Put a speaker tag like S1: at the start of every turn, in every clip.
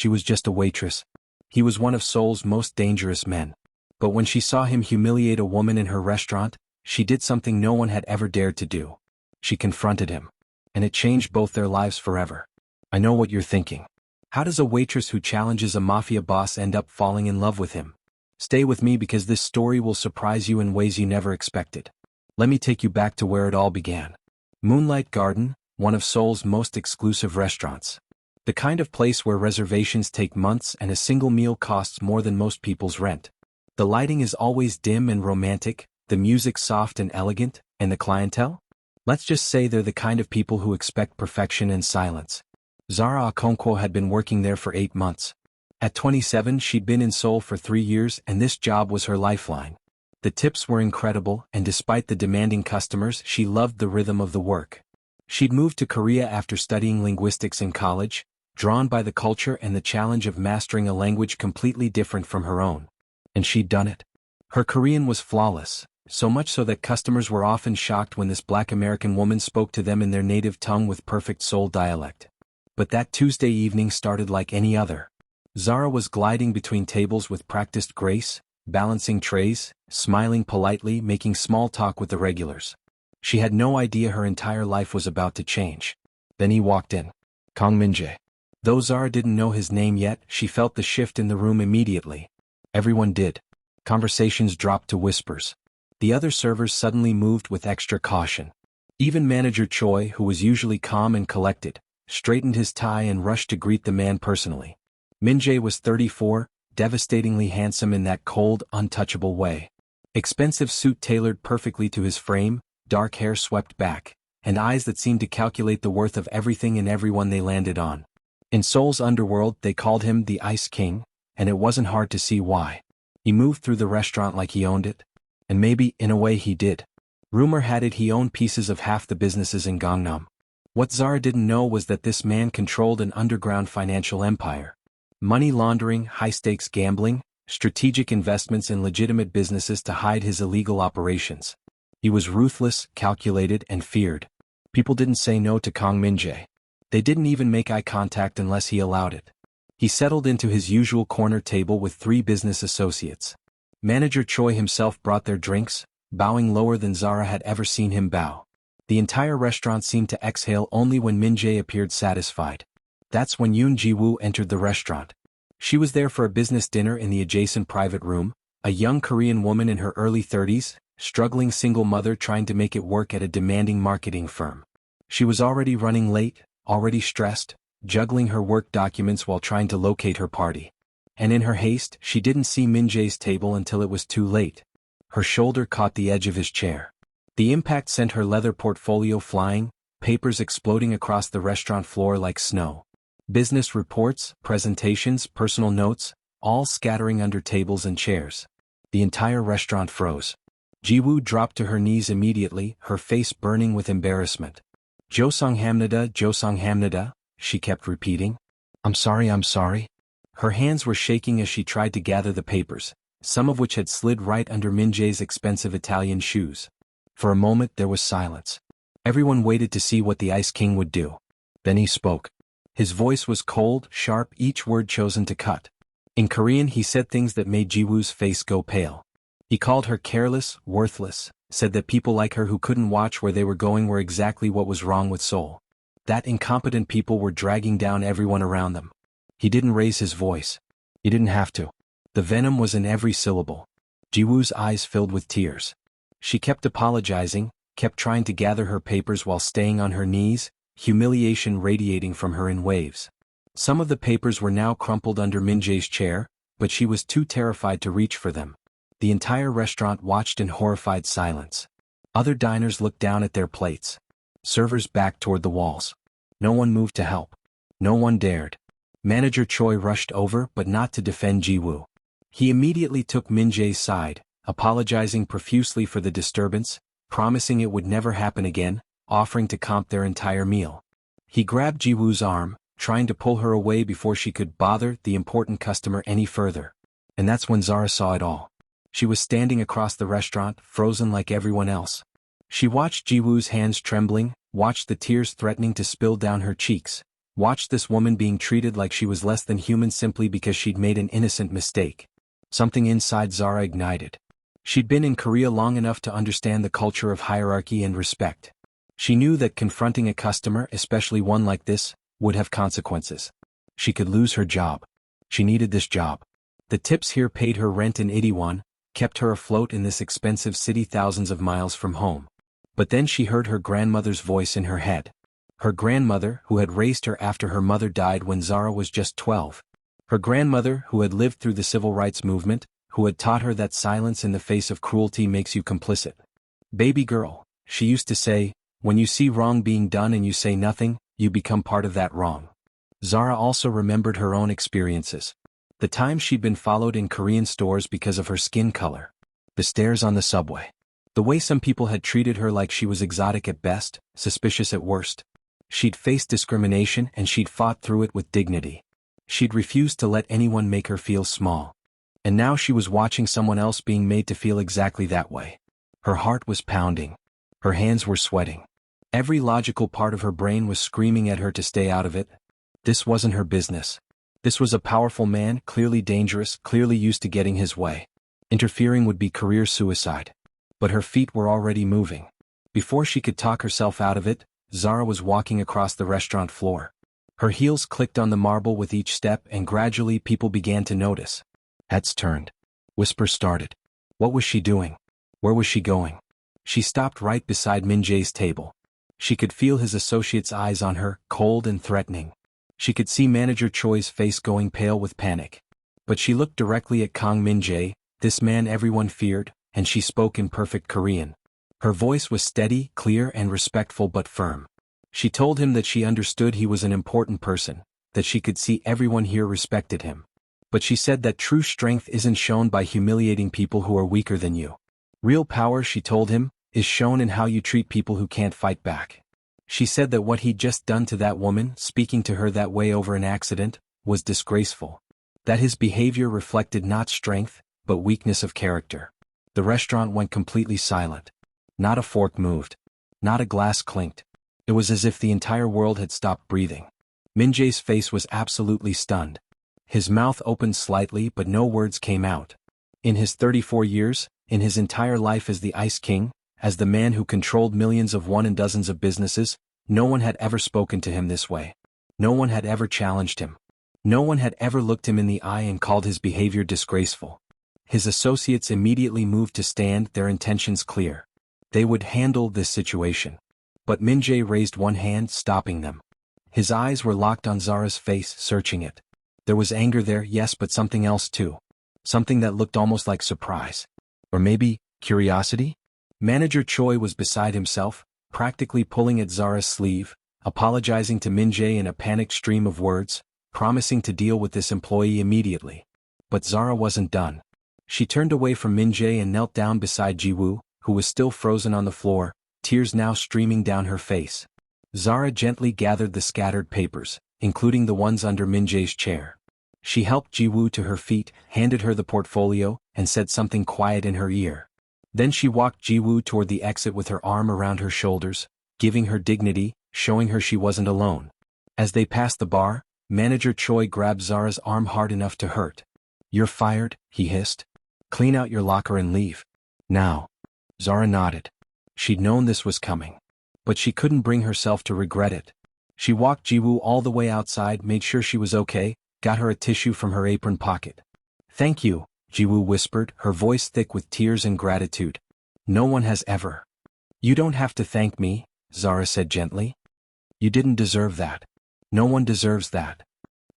S1: She was just a waitress. He was one of Seoul's most dangerous men. But when she saw him humiliate a woman in her restaurant, she did something no one had ever dared to do. She confronted him. And it changed both their lives forever. I know what you're thinking. How does a waitress who challenges a mafia boss end up falling in love with him? Stay with me because this story will surprise you in ways you never expected. Let me take you back to where it all began. Moonlight Garden, one of Seoul's most exclusive restaurants. The kind of place where reservations take months and a single meal costs more than most people's rent. The lighting is always dim and romantic, the music soft and elegant, and the clientele? Let's just say they're the kind of people who expect perfection and silence. Zara Okonkwo had been working there for 8 months. At 27, she'd been in Seoul for 3 years and this job was her lifeline. The tips were incredible and despite the demanding customers, she loved the rhythm of the work. She'd moved to Korea after studying linguistics in college, drawn by the culture and the challenge of mastering a language completely different from her own. And she'd done it. Her Korean was flawless, so much so that customers were often shocked when this Black American woman spoke to them in their native tongue with perfect Seoul dialect. But that Tuesday evening started like any other. Zara was gliding between tables with practiced grace, balancing trays, smiling politely, making small talk with the regulars. She had no idea her entire life was about to change. Then he walked in. Kang Min-Jae. Though Zara didn't know his name yet, she felt the shift in the room immediately. Everyone did. Conversations dropped to whispers. The other servers suddenly moved with extra caution. Even manager Choi, who was usually calm and collected, straightened his tie and rushed to greet the man personally. Min-Jae was 34, devastatingly handsome in that cold, untouchable way. Expensive suit tailored perfectly to his frame, dark hair swept back, and eyes that seemed to calculate the worth of everything and everyone they landed on. In Seoul's underworld, they called him the Ice King, and it wasn't hard to see why. He moved through the restaurant like he owned it. And maybe, in a way, he did. Rumor had it he owned pieces of half the businesses in Gangnam. What Zara didn't know was that this man controlled an underground financial empire. Money laundering, high-stakes gambling, strategic investments in legitimate businesses to hide his illegal operations. He was ruthless, calculated, and feared. People didn't say no to Kang Min-Jae. They didn't even make eye contact unless he allowed it. He settled into his usual corner table with 3 business associates. Manager Choi himself brought their drinks, bowing lower than Zara had ever seen him bow. The entire restaurant seemed to exhale only when Min-Jae appeared satisfied. That's when Yoon Ji-woo entered the restaurant. She was there for a business dinner in the adjacent private room, a young Korean woman in her early 30s, struggling single mother trying to make it work at a demanding marketing firm. She was already running late, already stressed, juggling her work documents while trying to locate her party. And in her haste, she didn't see Min-Jae's table until it was too late. Her shoulder caught the edge of his chair. The impact sent her leather portfolio flying, papers exploding across the restaurant floor like snow. Business reports, presentations, personal notes, all scattering under tables and chairs. The entire restaurant froze. Ji-woo dropped to her knees immediately, her face burning with embarrassment. Josonghamnida, she kept repeating. I'm sorry. Her hands were shaking as she tried to gather the papers, some of which had slid right under Min-Jae's expensive Italian shoes. For a moment there was silence. Everyone waited to see what the Ice King would do. Then he spoke. His voice was cold, sharp, each word chosen to cut. In Korean he said things that made Ji-woo's face go pale. He called her careless, worthless, said that people like her who couldn't watch where they were going were exactly what was wrong with Seoul. That incompetent people were dragging down everyone around them. He didn't raise his voice. He didn't have to. The venom was in every syllable. Ji-woo's eyes filled with tears. She kept apologizing, kept trying to gather her papers while staying on her knees, humiliation radiating from her in waves. Some of the papers were now crumpled under Min-Jae's chair, but she was too terrified to reach for them. The entire restaurant watched in horrified silence. Other diners looked down at their plates. Servers backed toward the walls. No one moved to help. No one dared. Manager Choi rushed over, but not to defend Ji-woo. He immediately took Min-Jae's side, apologizing profusely for the disturbance, promising it would never happen again, offering to comp their entire meal. He grabbed Ji-woo's arm, trying to pull her away before she could bother the important customer any further. And that's when Zara saw it all. She was standing across the restaurant, frozen like everyone else. She watched Ji-woo's hands trembling, watched the tears threatening to spill down her cheeks, Watched this woman being treated like she was less than human simply because she'd made an innocent mistake. Something inside Zara ignited. She'd been in Korea long enough to understand the culture of hierarchy and respect. She knew that confronting a customer, especially one like this, would have consequences. She could lose her job. She needed this job. The tips here paid her rent in Itaewon, kept her afloat in this expensive city thousands of miles from home. But then she heard her grandmother's voice in her head. Her grandmother, who had raised her after her mother died when Zara was just 12. Her grandmother, who had lived through the civil rights movement, who had taught her that silence in the face of cruelty makes you complicit. Baby girl, she used to say, when you see wrong being done and you say nothing, you become part of that wrong. Zara also remembered her own experiences. The time she'd been followed in Korean stores because of her skin color. The stares on the subway. The way some people had treated her like she was exotic at best, suspicious at worst. She'd faced discrimination and she'd fought through it with dignity. She'd refused to let anyone make her feel small. And now she was watching someone else being made to feel exactly that way. Her heart was pounding. Her hands were sweating. Every logical part of her brain was screaming at her to stay out of it. This wasn't her business. This was a powerful man, clearly dangerous, clearly used to getting his way. Interfering would be career suicide. But her feet were already moving. Before she could talk herself out of it, Zara was walking across the restaurant floor. Her heels clicked on the marble with each step and gradually people began to notice. Heads turned. Whispers started. What was she doing? Where was she going? She stopped right beside Min-Jae's table. She could feel his associate's eyes on her, cold and threatening. She could see Manager Choi's face going pale with panic. But she looked directly at Kang Min-Jae, this man everyone feared, and she spoke in perfect Korean. Her voice was steady, clear and respectful but firm. She told him that she understood he was an important person, that she could see everyone here respected him. But she said that true strength isn't shown by humiliating people who are weaker than you. Real power, she told him, is shown in how you treat people who can't fight back. She said that what he'd just done to that woman, speaking to her that way over an accident, was disgraceful. That his behavior reflected not strength, but weakness of character. The restaurant went completely silent. Not a fork moved. Not a glass clinked. It was as if the entire world had stopped breathing. Min-Jae's face was absolutely stunned. His mouth opened slightly but no words came out. In his 34 years, in his entire life as the Ice King, as the man who controlled millions of one and dozens of businesses, no one had ever spoken to him this way. No one had ever challenged him. No one had ever looked him in the eye and called his behavior disgraceful. His associates immediately moved to stand, their intentions clear. They would handle this situation. But Min-Jae raised one hand, stopping them. His eyes were locked on Zara's face, searching it. There was anger there, yes, but something else too. Something that looked almost like surprise. Or maybe, curiosity? Manager Choi was beside himself, practically pulling at Zara's sleeve, apologizing to Min-Jae in a panicked stream of words, promising to deal with this employee immediately. But Zara wasn't done. She turned away from Min-Jae and knelt down beside Ji-woo, who was still frozen on the floor, tears now streaming down her face. Zara gently gathered the scattered papers, including the ones under Min-Jae's chair. She helped Ji-woo to her feet, handed her the portfolio, and said something quiet in her ear. Then she walked Ji-woo toward the exit with her arm around her shoulders, giving her dignity, showing her she wasn't alone. As they passed the bar, Manager Choi grabbed Zara's arm hard enough to hurt. "You're fired," he hissed. "Clean out your locker and leave. Now." Zara nodded. She'd known this was coming. But she couldn't bring herself to regret it. She walked Ji-woo all the way outside, made sure she was okay, got her a tissue from her apron pocket. "Thank you," Ji-woo whispered, her voice thick with tears and gratitude. "No one has ever." "You don't have to thank me," Zara said gently. "You didn't deserve that. No one deserves that."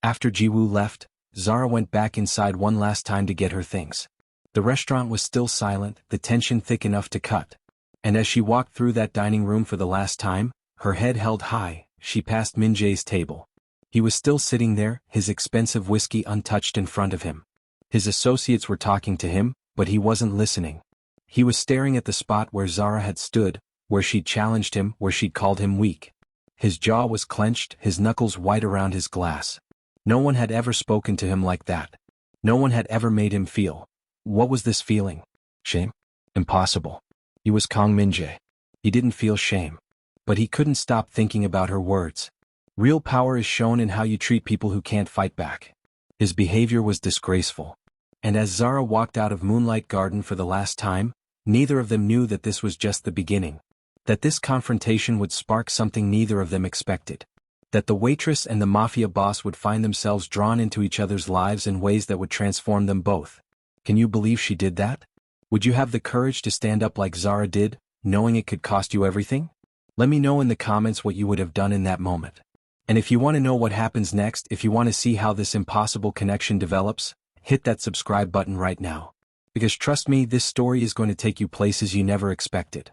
S1: After Ji-woo left, Zara went back inside one last time to get her things. The restaurant was still silent, the tension thick enough to cut. And as she walked through that dining room for the last time, her head held high, she passed Min-Jae's table. He was still sitting there, his expensive whiskey untouched in front of him. His associates were talking to him, but he wasn't listening. He was staring at the spot where Zara had stood, where she'd challenged him, where she'd called him weak. His jaw was clenched, his knuckles white around his glass. No one had ever spoken to him like that. No one had ever made him feel. What was this feeling? Shame? Impossible. He was Kang Min-Jae. He didn't feel shame. But he couldn't stop thinking about her words. Real power is shown in how you treat people who can't fight back. His behavior was disgraceful. And as Zara walked out of Moonlight Garden for the last time, neither of them knew that this was just the beginning. That this confrontation would spark something neither of them expected. That the waitress and the mafia boss would find themselves drawn into each other's lives in ways that would transform them both. Can you believe she did that? Would you have the courage to stand up like Zara did, knowing it could cost you everything? Let me know in the comments what you would have done in that moment. And if you want to know what happens next, if you want to see how this impossible connection develops, hit that subscribe button right now. Because trust me, this story is going to take you places you never expected.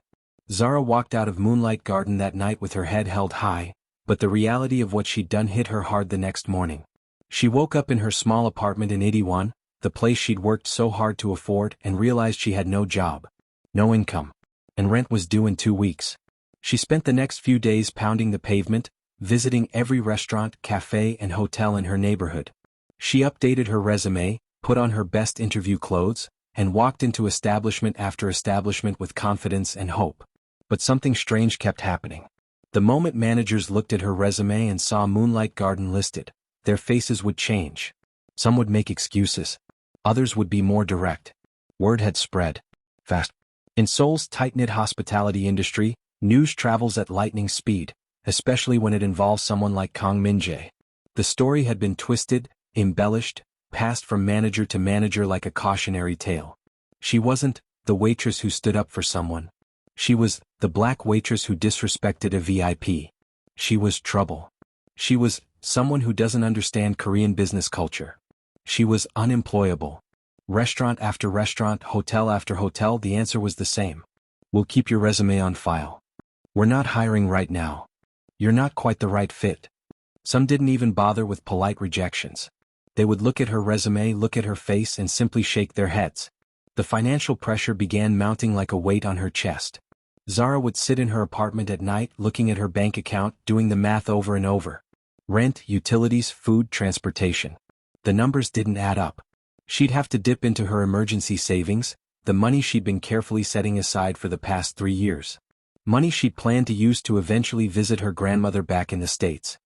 S1: Zara walked out of Moonlight Garden that night with her head held high, but the reality of what she'd done hit her hard the next morning. She woke up in her small apartment in 81, the place she'd worked so hard to afford, and realized she had no job, no income, and rent was due in 2 weeks. She spent the next few days pounding the pavement, visiting every restaurant, cafe, and hotel in her neighborhood. She updated her resume, put on her best interview clothes, and walked into establishment after establishment with confidence and hope. But something strange kept happening. The moment managers looked at her resume and saw Moonlight Garden listed, their faces would change. Some would make excuses. Others would be more direct. Word had spread fast. In Seoul's tight-knit hospitality industry, news travels at lightning speed, especially when it involves someone like Kang Min-Jae. The story had been twisted, embellished, passed from manager to manager like a cautionary tale. She wasn't the waitress who stood up for someone. She was the black waitress who disrespected a VIP. She was trouble. She was someone who doesn't understand Korean business culture. She was unemployable. Restaurant after restaurant, hotel after hotel, the answer was the same. We'll keep your resume on file. We're not hiring right now. You're not quite the right fit. Some didn't even bother with polite rejections. They would look at her resume, look at her face, and simply shake their heads. The financial pressure began mounting like a weight on her chest. Zara would sit in her apartment at night, looking at her bank account, doing the math over and over. Rent, utilities, food, transportation. The numbers didn't add up. She'd have to dip into her emergency savings, the money she'd been carefully setting aside for the past 3 years. Money she'd planned to use to eventually visit her grandmother back in the States.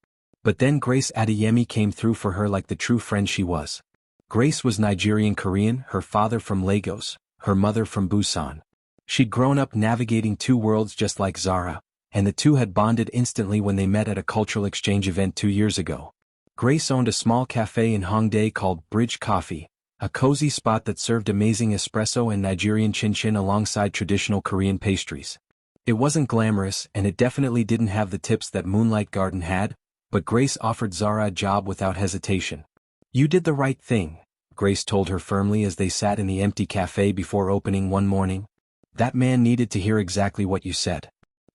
S1: But then Grace Adeyemi came through for her like the true friend she was. Grace was Nigerian-Korean, her father from Lagos, her mother from Busan. She'd grown up navigating 2 worlds just like Zara, and the two had bonded instantly when they met at a cultural exchange event 2 years ago. Grace owned a small cafe in Hongdae called Bridge Coffee, a cozy spot that served amazing espresso and Nigerian chin-chin alongside traditional Korean pastries. It wasn't glamorous, and it definitely didn't have the tips that Moonlight Garden had, but Grace offered Zara a job without hesitation. "You did the right thing," Grace told her firmly as they sat in the empty cafe before opening one morning. "That man needed to hear exactly what you said.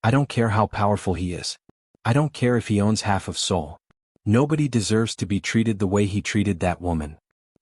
S1: I don't care how powerful he is. I don't care if he owns half of Seoul. Nobody deserves to be treated the way he treated that woman."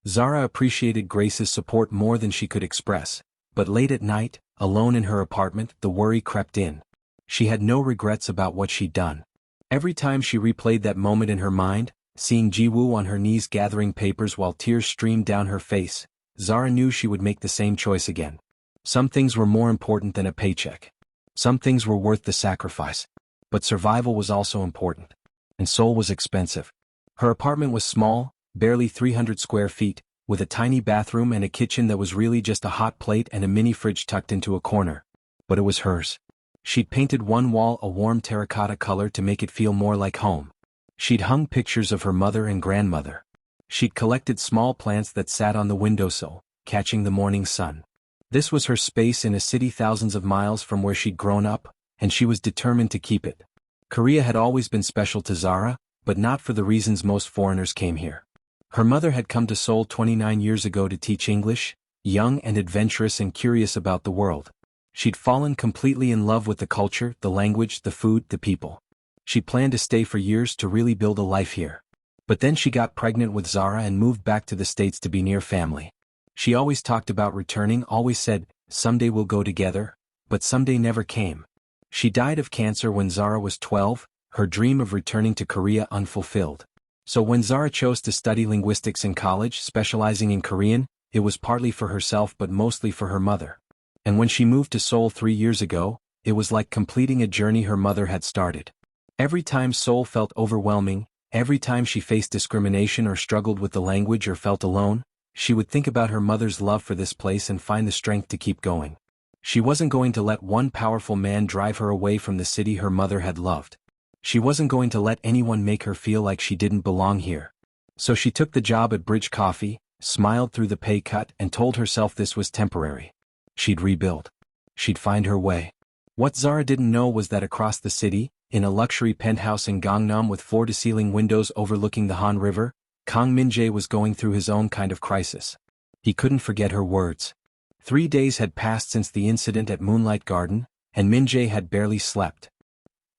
S1: Zara appreciated Grace's support more than she could express, but late at night, alone in her apartment, the worry crept in. She had no regrets about what she'd done. Every time she replayed that moment in her mind, seeing Ji-woo on her knees gathering papers while tears streamed down her face, Zara knew she would make the same choice again. Some things were more important than a paycheck. Some things were worth the sacrifice. But survival was also important. And Seoul was expensive. Her apartment was small, barely 300 square feet, with a tiny bathroom and a kitchen that was really just a hot plate and a mini fridge tucked into a corner. But it was hers. She'd painted one wall a warm terracotta color to make it feel more like home. She'd hung pictures of her mother and grandmother. She'd collected small plants that sat on the windowsill, catching the morning sun. This was her space in a city thousands of miles from where she'd grown up, and she was determined to keep it. Korea had always been special to Zara, but not for the reasons most foreigners came here. Her mother had come to Seoul 29 years ago to teach English, young and adventurous and curious about the world. She'd fallen completely in love with the culture, the language, the food, the people. She'd planned to stay for years to really build a life here. But then she got pregnant with Zara and moved back to the States to be near family. She always talked about returning, always said, "Someday we'll go together," but someday never came. She died of cancer when Zara was 12, her dream of returning to Korea unfulfilled. So when Zara chose to study linguistics in college, specializing in Korean, it was partly for herself but mostly for her mother. And when she moved to Seoul 3 years ago, it was like completing a journey her mother had started. Every time Seoul felt overwhelming, every time she faced discrimination or struggled with the language or felt alone, she would think about her mother's love for this place and find the strength to keep going. She wasn't going to let one powerful man drive her away from the city her mother had loved. She wasn't going to let anyone make her feel like she didn't belong here. So she took the job at Bridge Coffee, smiled through the pay cut and told herself this was temporary. She'd rebuild. She'd find her way. What Zara didn't know was that across the city, in a luxury penthouse in Gangnam with floor-to-ceiling windows overlooking the Han River, Kang Min-Jae was going through his own kind of crisis. He couldn't forget her words. 3 days had passed since the incident at Moonlight Garden, and Min-Jae had barely slept.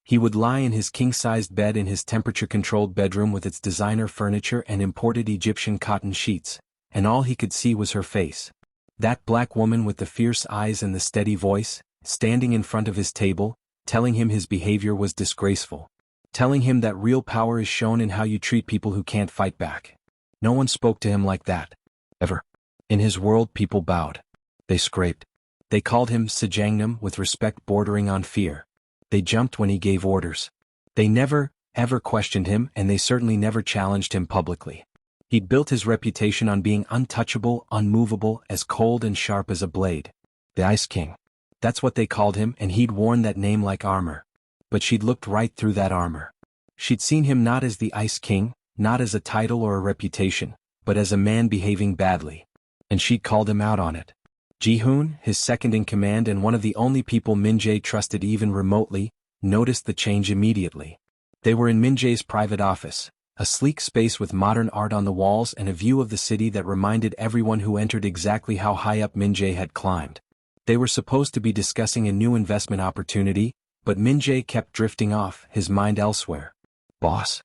S1: He would lie in his king-sized bed in his temperature-controlled bedroom with its designer furniture and imported Egyptian cotton sheets, and all he could see was her face. That black woman with the fierce eyes and the steady voice, standing in front of his table, telling him his behavior was disgraceful. Telling him that real power is shown in how you treat people who can't fight back. No one spoke to him like that. Ever. In his world people bowed. They scraped. They called him Sajangnam with respect bordering on fear. They jumped when he gave orders. They never, ever questioned him and they certainly never challenged him publicly. He'd built his reputation on being untouchable, unmovable, as cold and sharp as a blade. The Ice King. That's what they called him and he'd worn that name like armor. But she'd looked right through that armor. She'd seen him not as the Ice King, not as a title or a reputation, but as a man behaving badly. And she'd called him out on it. Ji-hoon, his second-in-command and one of the only people Min-Jae trusted even remotely, noticed the change immediately. They were in Min-Jae's private office, a sleek space with modern art on the walls and a view of the city that reminded everyone who entered exactly how high up Min-Jae had climbed. They were supposed to be discussing a new investment opportunity, but Min-Jae kept drifting off, his mind elsewhere. Boss?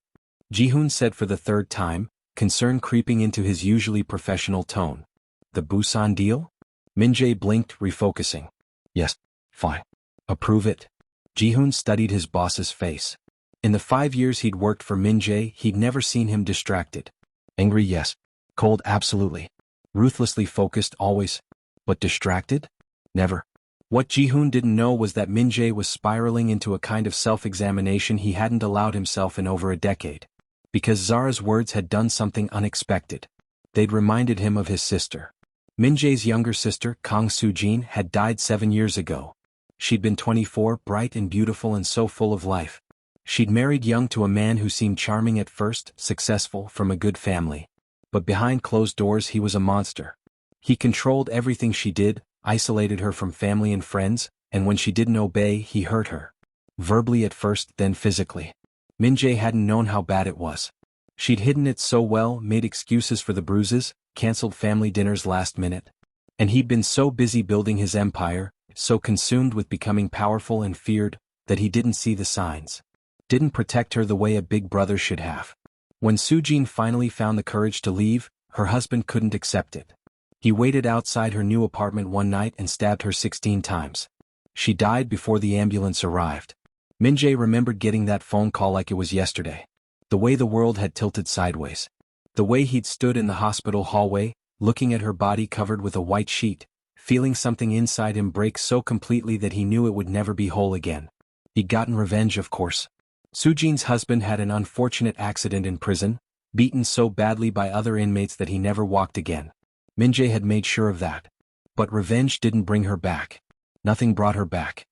S1: Ji-hoon said for the third time, concern creeping into his usually professional tone. The Busan deal? Min-Jae blinked, refocusing. Yes, fine. Approve it. Ji-hoon studied his boss's face. In the 5 years he'd worked for Min-Jae, he'd never seen him distracted. Angry, yes. Cold, absolutely. Ruthlessly focused, always. But distracted? Never. What Ji-hoon didn't know was that Min-Jae was spiraling into a kind of self-examination he hadn't allowed himself in over a decade. Because Zara's words had done something unexpected. They'd reminded him of his sister. Min-Jae's younger sister, Kang Soo-jin, had died 7 years ago. She'd been 24, bright and beautiful and so full of life. She'd married young to a man who seemed charming at first, successful, from a good family. But behind closed doors he was a monster. He controlled everything she did, isolated her from family and friends, and when she didn't obey, he hurt her. Verbally at first, then physically. Min-Jae hadn't known how bad it was. She'd hidden it so well, made excuses for the bruises, canceled family dinners last minute. And he'd been so busy building his empire, so consumed with becoming powerful and feared, that he didn't see the signs. Didn't protect her the way a big brother should have. When Soo-jin finally found the courage to leave, her husband couldn't accept it. He waited outside her new apartment one night and stabbed her 16 times. She died before the ambulance arrived. Min-Jae remembered getting that phone call like it was yesterday. The way the world had tilted sideways. The way he'd stood in the hospital hallway, looking at her body covered with a white sheet, feeling something inside him break so completely that he knew it would never be whole again. He'd gotten revenge, of course. Soo-jin's husband had an unfortunate accident in prison, beaten so badly by other inmates that he never walked again. Min-Jae had made sure of that. But revenge didn't bring her back. Nothing brought her back.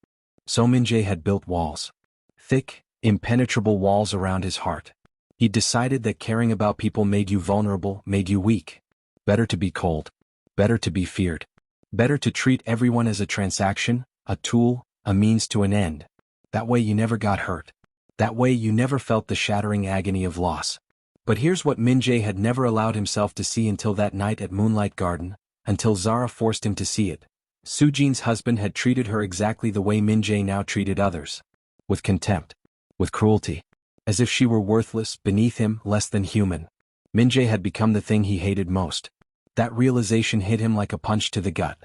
S1: So Min-Jae had built walls. Thick, impenetrable walls around his heart. He'd decided that caring about people made you vulnerable, made you weak. Better to be cold. Better to be feared. Better to treat everyone as a transaction, a tool, a means to an end. That way you never got hurt. That way you never felt the shattering agony of loss. But here's what Min-Jae had never allowed himself to see until that night at Moonlight Garden, until Zara forced him to see it. Soo-jin's husband had treated her exactly the way Min-Jae now treated others. With contempt. With cruelty. As if she were worthless, beneath him, less than human. Min-Jae had become the thing he hated most. That realization hit him like a punch to the gut.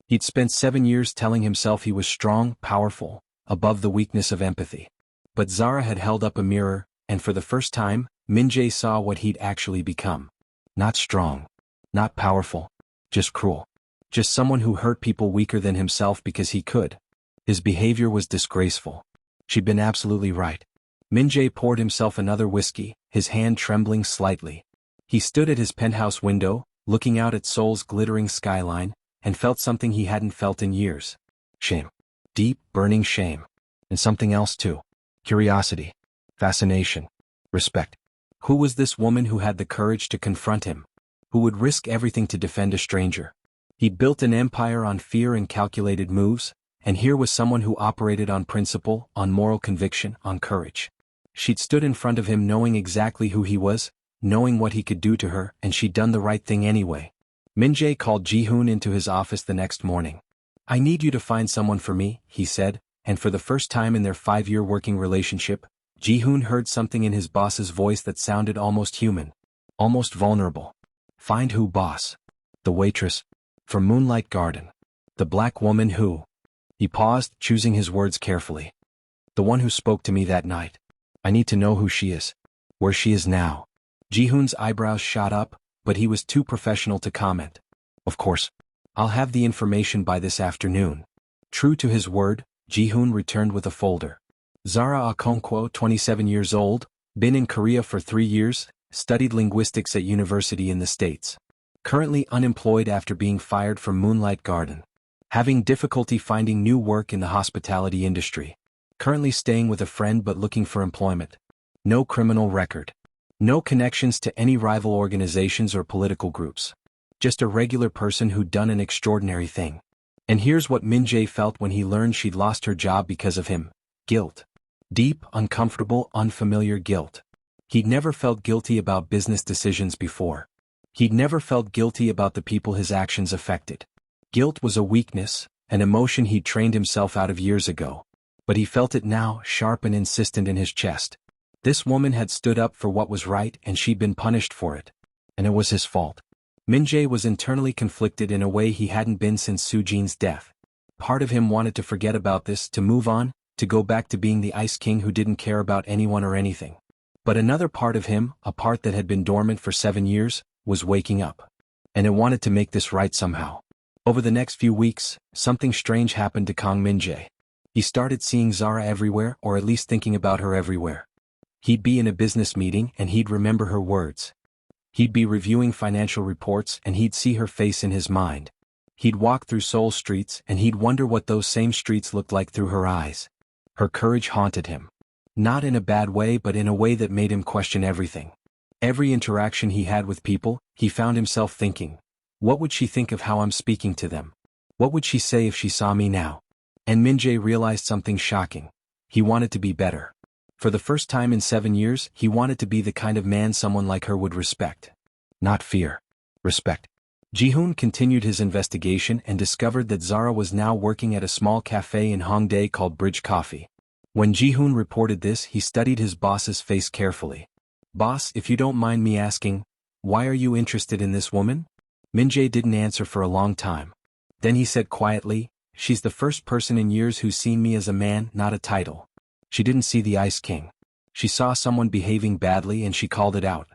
S1: He'd spent 7 years telling himself he was strong, powerful, above the weakness of empathy. But Zara had held up a mirror, and for the first time, Min-Jae saw what he'd actually become. Not strong. Not powerful. Just cruel. Just someone who hurt people weaker than himself because he could. His behavior was disgraceful. She'd been absolutely right. Min-Jae poured himself another whiskey, his hand trembling slightly. He stood at his penthouse window, looking out at Seoul's glittering skyline, and felt something he hadn't felt in years. Shame. Deep, burning shame. And something else too. Curiosity. Fascination. Respect. Who was this woman who had the courage to confront him? Who would risk everything to defend a stranger? He'd built an empire on fear and calculated moves, and here was someone who operated on principle, on moral conviction, on courage. She'd stood in front of him knowing exactly who he was, knowing what he could do to her, and she'd done the right thing anyway. Min-Jae called Ji-hoon into his office the next morning. "I need you to find someone for me," he said, and for the first time in their 5-year working relationship, Ji-hoon heard something in his boss's voice that sounded almost human. Almost vulnerable. "Find who, boss?" "The waitress. From Moonlight Garden. The black woman who—" He paused, choosing his words carefully. "The one who spoke to me that night. I need to know who she is. Where she is now." Ji-hoon's eyebrows shot up, but he was too professional to comment. "Of course. I'll have the information by this afternoon." True to his word, Ji-hoon returned with a folder. Zara Okonkwo, 27 years old, been in Korea for 3 years, studied linguistics at university in the States. Currently unemployed after being fired from Moonlight Garden. Having difficulty finding new work in the hospitality industry. Currently staying with a friend but looking for employment. No criminal record. No connections to any rival organizations or political groups. Just a regular person who'd done an extraordinary thing. And here's what Min-Jae felt when he learned she'd lost her job because of him. Guilt. Deep, uncomfortable, unfamiliar guilt. He'd never felt guilty about business decisions before. He'd never felt guilty about the people his actions affected. Guilt was a weakness, an emotion he'd trained himself out of years ago. But he felt it now, sharp and insistent in his chest. This woman had stood up for what was right and she'd been punished for it. And it was his fault. Min-Jae was internally conflicted in a way he hadn't been since Soo-jin's death. Part of him wanted to forget about this, to move on, to go back to being the Ice King who didn't care about anyone or anything. But another part of him, a part that had been dormant for 7 years, was waking up. And it wanted to make this right somehow. Over the next few weeks, something strange happened to Kang Min-Jae. He started seeing Zara everywhere, or at least thinking about her everywhere. He'd be in a business meeting and he'd remember her words. He'd be reviewing financial reports and he'd see her face in his mind. He'd walk through Seoul streets and he'd wonder what those same streets looked like through her eyes. Her courage haunted him. Not in a bad way but in a way that made him question everything. Every interaction he had with people, he found himself thinking, what would she think of how I'm speaking to them? What would she say if she saw me now? And Min-Jae realized something shocking. He wanted to be better. For the first time in 7 years, he wanted to be the kind of man someone like her would respect. Not fear. Respect. Ji-hoon continued his investigation and discovered that Zara was now working at a small cafe in Hongdae called Bridge Coffee. When Ji-hoon reported this, he studied his boss's face carefully. "Boss, if you don't mind me asking, why are you interested in this woman?" Min-Jae didn't answer for a long time. Then he said quietly, "She's the first person in years who's seen me as a man, not a title. She didn't see the Ice King. She saw someone behaving badly and she called it out.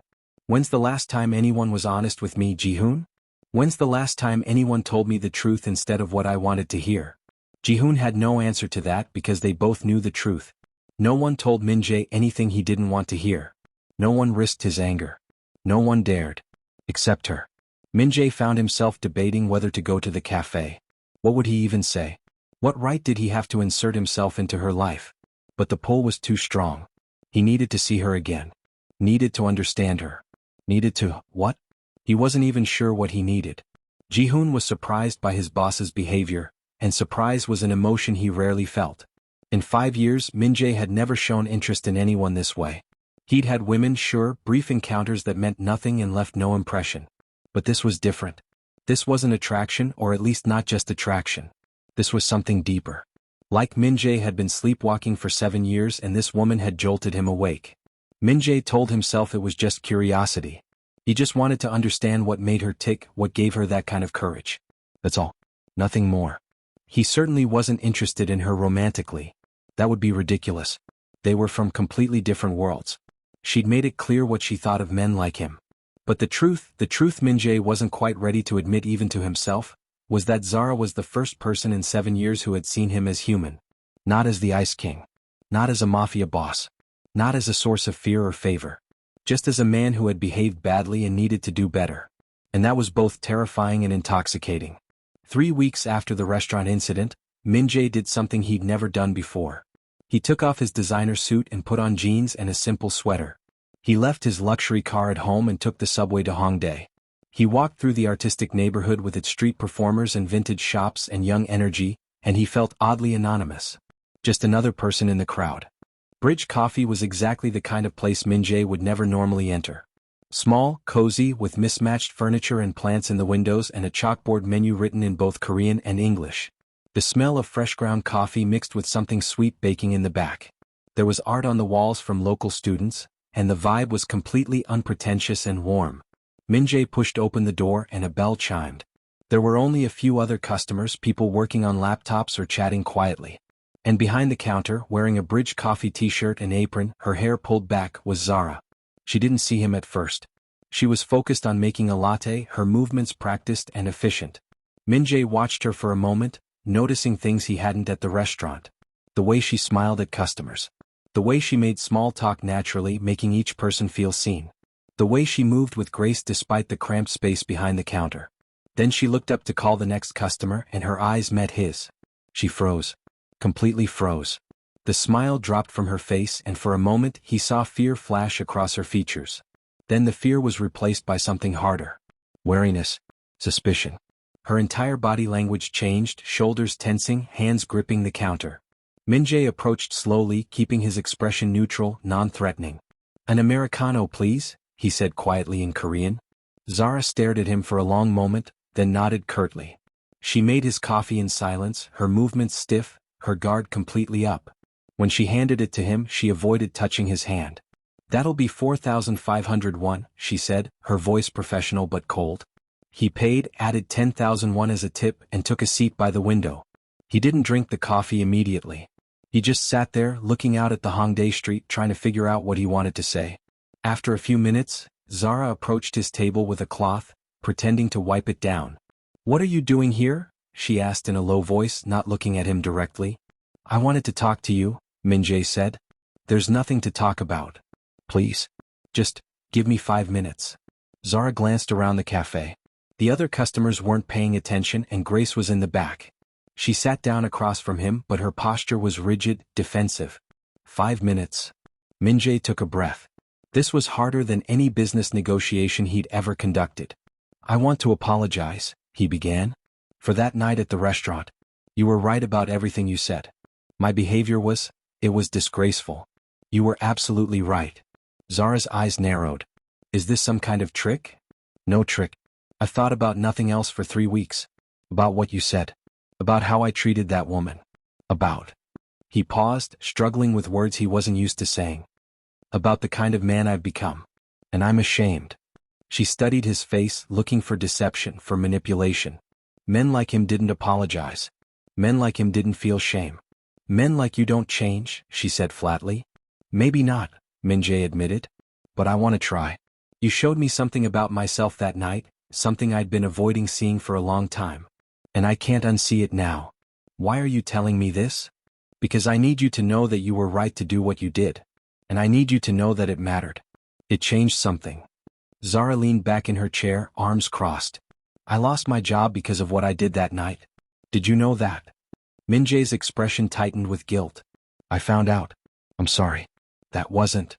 S1: When's the last time anyone was honest with me, Ji-hoon? When's the last time anyone told me the truth instead of what I wanted to hear?" Ji-hoon had no answer to that because they both knew the truth. No one told Min-Jae anything he didn't want to hear. No one risked his anger. No one dared. Except her. Min-Jae found himself debating whether to go to the cafe. What would he even say? What right did he have to insert himself into her life? But the pull was too strong. He needed to see her again. Needed to understand her. Needed to, what? He wasn't even sure what he needed. Ji-hoon was surprised by his boss's behavior, and surprise was an emotion he rarely felt. In 5 years, Min-Jae had never shown interest in anyone this way. He'd had women, sure, brief encounters that meant nothing and left no impression. But this was different. This wasn't attraction, or at least not just attraction. This was something deeper. Like Min-Jae had been sleepwalking for 7 years and this woman had jolted him awake. Min-Jae told himself it was just curiosity. He just wanted to understand what made her tick, what gave her that kind of courage. That's all. Nothing more. He certainly wasn't interested in her romantically. That would be ridiculous. They were from completely different worlds. She'd made it clear what she thought of men like him. But the truth Min-Jae wasn't quite ready to admit even to himself, was that Zara was the first person in 7 years who had seen him as human. Not as the Ice King. Not as a mafia boss. Not as a source of fear or favor. Just as a man who had behaved badly and needed to do better. And that was both terrifying and intoxicating. 3 weeks after the restaurant incident, Min-Jae did something he'd never done before. He took off his designer suit and put on jeans and a simple sweater. He left his luxury car at home and took the subway to Hongdae. He walked through the artistic neighborhood with its street performers and vintage shops and young energy, and he felt oddly anonymous. Just another person in the crowd. Bridge Coffee was exactly the kind of place Min-Jae would never normally enter. Small, cozy, with mismatched furniture and plants in the windows and a chalkboard menu written in both Korean and English. The smell of fresh ground coffee mixed with something sweet baking in the back. There was art on the walls from local students, and the vibe was completely unpretentious and warm. Min-Jae pushed open the door and a bell chimed. There were only a few other customers, people working on laptops or chatting quietly. And behind the counter, wearing a Bridge Coffee t-shirt and apron, her hair pulled back, was Zara. She didn't see him at first. She was focused on making a latte, her movements practiced and efficient. Min-Jae watched her for a moment, noticing things he hadn't at the restaurant. The way she smiled at customers. The way she made small talk naturally, making each person feel seen. The way she moved with grace despite the cramped space behind the counter. Then she looked up to call the next customer and her eyes met his. She froze. Completely froze. The smile dropped from her face and for a moment he saw fear flash across her features. Then the fear was replaced by something harder. Wariness. Suspicion. Her entire body language changed, shoulders tensing, hands gripping the counter. Min-Jae approached slowly, keeping his expression neutral, non-threatening. "An Americano, please," he said quietly in Korean. Zara stared at him for a long moment, then nodded curtly. She made his coffee in silence, her movements stiff, her guard completely up. When she handed it to him, she avoided touching his hand. "That'll be 4,500 won," she said, her voice professional but cold. He paid, added 10,000 won as a tip, and took a seat by the window. He didn't drink the coffee immediately. He just sat there, looking out at the Hongdae street, trying to figure out what he wanted to say. After a few minutes, Zara approached his table with a cloth, pretending to wipe it down. "What are you doing here?" she asked in a low voice, not looking at him directly. "I wanted to talk to you," Min-Jae said. "There's nothing to talk about. Please. Just, give me 5 minutes." Zara glanced around the cafe. The other customers weren't paying attention and Grace was in the back. She sat down across from him, but her posture was rigid, defensive. 5 minutes. Min-Jae took a breath. This was harder than any business negotiation he'd ever conducted. "I want to apologize," he began. "For that night at the restaurant. You were right about everything you said. My behavior it was disgraceful. You were absolutely right." Zara's eyes narrowed. "Is this some kind of trick?" "No trick. I've thought about nothing else for 3 weeks. About what you said. About how I treated that woman. About." He paused, struggling with words he wasn't used to saying. "About the kind of man I've become. And I'm ashamed." She studied his face, looking for deception, for manipulation. Men like him didn't apologize. Men like him didn't feel shame. "Men like you don't change," she said flatly. "Maybe not," Min-Jae admitted. "But I want to try. You showed me something about myself that night, something I'd been avoiding seeing for a long time. And I can't unsee it now. Why are you telling me this? Because I need you to know that you were right to do what you did. And I need you to know that it mattered. It changed something." Zara leaned back in her chair, arms crossed. "I lost my job because of what I did that night. Did you know that?" Min-Jae's expression tightened with guilt. "I found out. I'm sorry. That wasn't."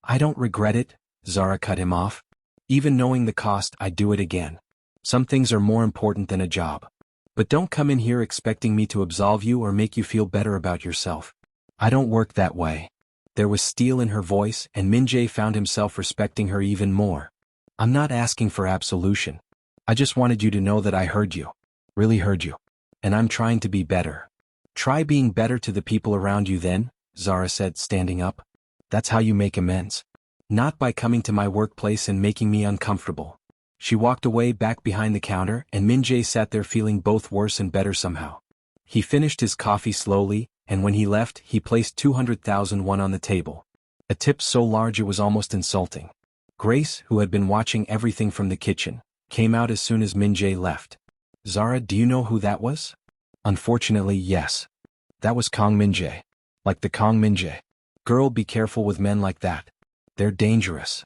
S1: "I don't regret it," Zara cut him off. "Even knowing the cost, I'd do it again. Some things are more important than a job. But don't come in here expecting me to absolve you or make you feel better about yourself. I don't work that way." There was steel in her voice, and Min-Jae found himself respecting her even more. "I'm not asking for absolution. I just wanted you to know that I heard you. Really heard you. And I'm trying to be better." "Try being better to the people around you then," Zara said, standing up. "That's how you make amends. Not by coming to my workplace and making me uncomfortable." She walked away back behind the counter, and Min-Jae sat there feeling both worse and better somehow. He finished his coffee slowly, and when he left, he placed 200,000 won on the table. A tip so large it was almost insulting. Grace, who had been watching everything from the kitchen, came out as soon as Min-Jae left. "Zara, do you know who that was?" "Unfortunately, yes. That was Kang Min-Jae. Like the Kang Min-Jae." Girl, be careful with men like that. They're dangerous.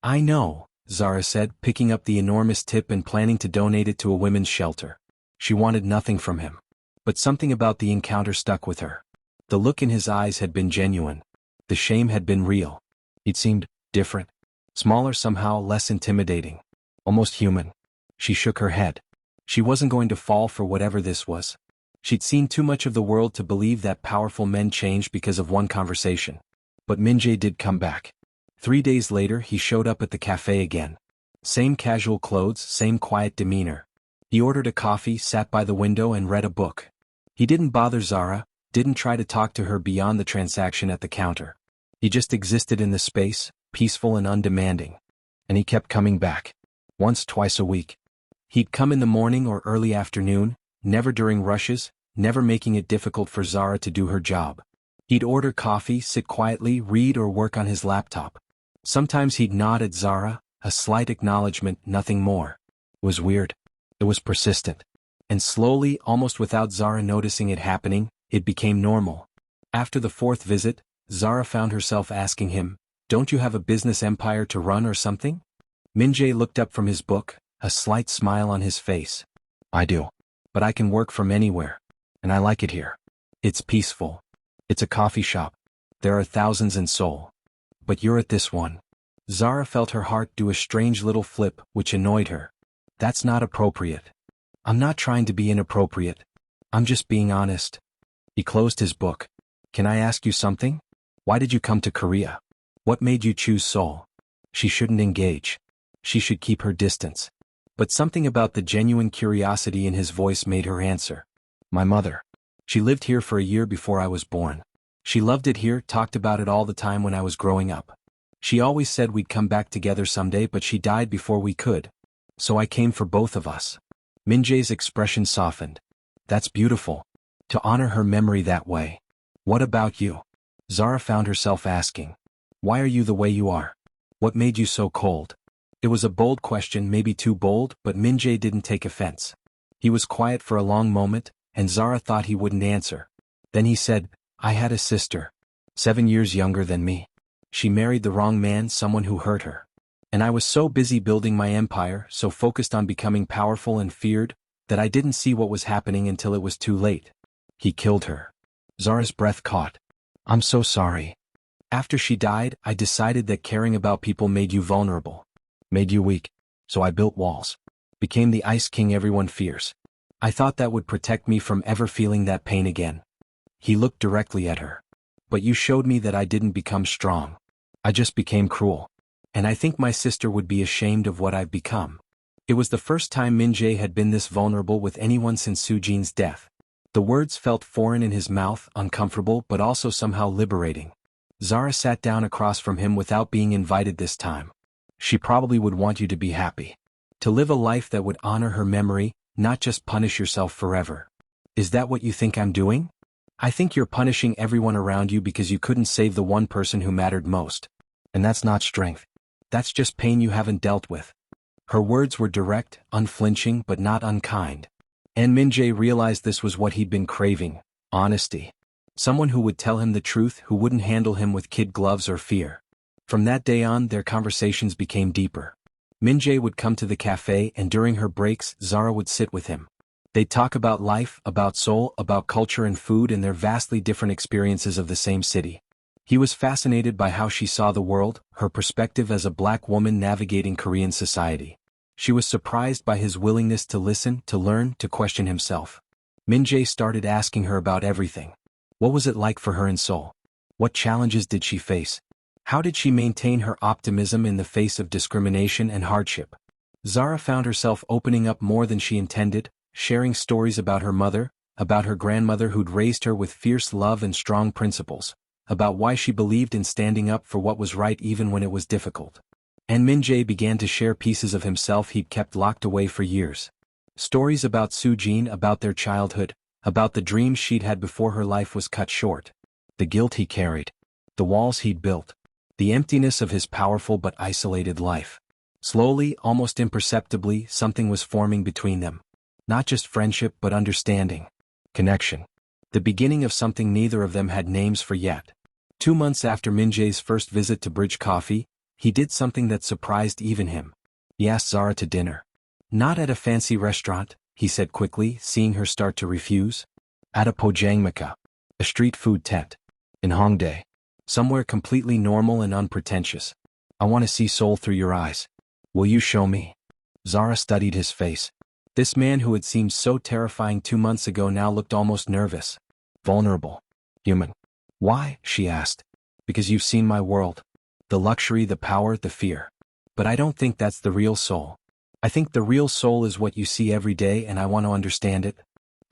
S1: I know, Zara said, picking up the enormous tip and planning to donate it to a women's shelter. She wanted nothing from him. But something about the encounter stuck with her. The look in his eyes had been genuine. The shame had been real. It seemed different. Smaller, somehow less intimidating. Almost human. She shook her head. She wasn't going to fall for whatever this was. She'd seen too much of the world to believe that powerful men changed because of one conversation. But Min-Jae did come back. 3 days later he showed up at the cafe again. Same casual clothes, same quiet demeanor. He ordered a coffee, sat by the window and read a book. He didn't bother Zara, didn't try to talk to her beyond the transaction at the counter. He just existed in the space, peaceful and undemanding. And he kept coming back. Once, twice a week. He'd come in the morning or early afternoon, never during rushes, never making it difficult for Zara to do her job. He'd order coffee, sit quietly, read or work on his laptop. Sometimes he'd nod at Zara, a slight acknowledgement, nothing more. It was weird. It was persistent. And slowly, almost without Zara noticing it happening, it became normal. After the 4th visit, Zara found herself asking him, "Don't you have a business empire to run or something?" Min-Jae looked up from his book, a slight smile on his face. "I do. But I can work from anywhere. And I like it here. It's peaceful. It's a coffee shop. There are thousands in Seoul. But you're at this one." Zara felt her heart do a strange little flip, which annoyed her. "That's not appropriate." "I'm not trying to be inappropriate. I'm just being honest." He closed his book. "Can I ask you something? Why did you come to Korea? What made you choose Seoul?" She shouldn't engage. She should keep her distance. But something about the genuine curiosity in his voice made her answer. "My mother. She lived here for a year before I was born. She loved it here, talked about it all the time when I was growing up. She always said we'd come back together someday, but she died before we could. So I came for both of us." Min-Jae's expression softened. "That's beautiful. To honor her memory that way. What about you?" Zara found herself asking. "Why are you the way you are? What made you so cold?" It was a bold question, maybe too bold, but Min-Jae didn't take offense. He was quiet for a long moment, and Zara thought he wouldn't answer. Then he said, "I had a sister. 7 years younger than me. She married the wrong man, someone who hurt her. And I was so busy building my empire, so focused on becoming powerful and feared, that I didn't see what was happening until it was too late. He killed her." Zara's breath caught. "I'm so sorry. After she died, I decided that caring about people made you vulnerable. Made you weak. So I built walls. Became the Ice King everyone fears. I thought that would protect me from ever feeling that pain again." He looked directly at her. "But you showed me that I didn't become strong. I just became cruel. And I think my sister would be ashamed of what I've become." It was the first time Min-Jae had been this vulnerable with anyone since Soo-jin's death. The words felt foreign in his mouth, uncomfortable but also somehow liberating. Zara sat down across from him without being invited this time. "She probably would want you to be happy. To live a life that would honor her memory, not just punish yourself forever. Is that what you think I'm doing? I think you're punishing everyone around you because you couldn't save the one person who mattered most. And that's not strength. That's just pain you haven't dealt with." Her words were direct, unflinching but not unkind. And Min-Jae realized this was what he'd been craving, honesty. Someone who would tell him the truth, who wouldn't handle him with kid gloves or fear. From that day on, their conversations became deeper. Min-Jae would come to the cafe, and during her breaks, Zara would sit with him. They'd talk about life, about Seoul, about culture and food and their vastly different experiences of the same city. He was fascinated by how she saw the world, her perspective as a black woman navigating Korean society. She was surprised by his willingness to listen, to learn, to question himself. Min-Jae started asking her about everything. What was it like for her in Seoul? What challenges did she face? How did she maintain her optimism in the face of discrimination and hardship? Zara found herself opening up more than she intended, sharing stories about her mother, about her grandmother who'd raised her with fierce love and strong principles, about why she believed in standing up for what was right even when it was difficult. And Min-Jae began to share pieces of himself he'd kept locked away for years. Stories about Soo-jin, about their childhood, about the dreams she'd had before her life was cut short. The guilt he carried. The walls he'd built. The emptiness of his powerful but isolated life. Slowly, almost imperceptibly, something was forming between them. Not just friendship but understanding. Connection. The beginning of something neither of them had names for yet. 2 months after Min-Jae's first visit to Bridge Coffee, he did something that surprised even him. He asked Zara to dinner. Not at a fancy restaurant, he said quickly, seeing her start to refuse. At a pojangmaka, a street food tent. In Hongdae. Somewhere completely normal and unpretentious. I want to see Seoul through your eyes. Will you show me? Zara studied his face. This man who had seemed so terrifying 2 months ago now looked almost nervous. Vulnerable. Human. Why? She asked. Because you've seen my world. The luxury, the power, the fear. But I don't think that's the real Seoul. I think the real Seoul is what you see every day, and I want to understand it.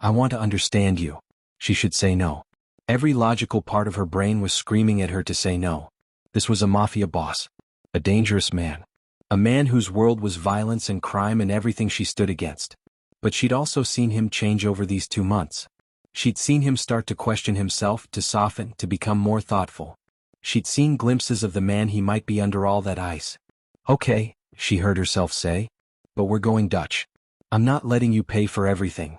S1: I want to understand you. She should say no. Every logical part of her brain was screaming at her to say no. This was a mafia boss. A dangerous man. A man whose world was violence and crime and everything she stood against. But she'd also seen him change over these 2 months. She'd seen him start to question himself, to soften, to become more thoughtful. She'd seen glimpses of the man he might be under all that ice. Okay, she heard herself say. But we're going Dutch. I'm not letting you pay for everything.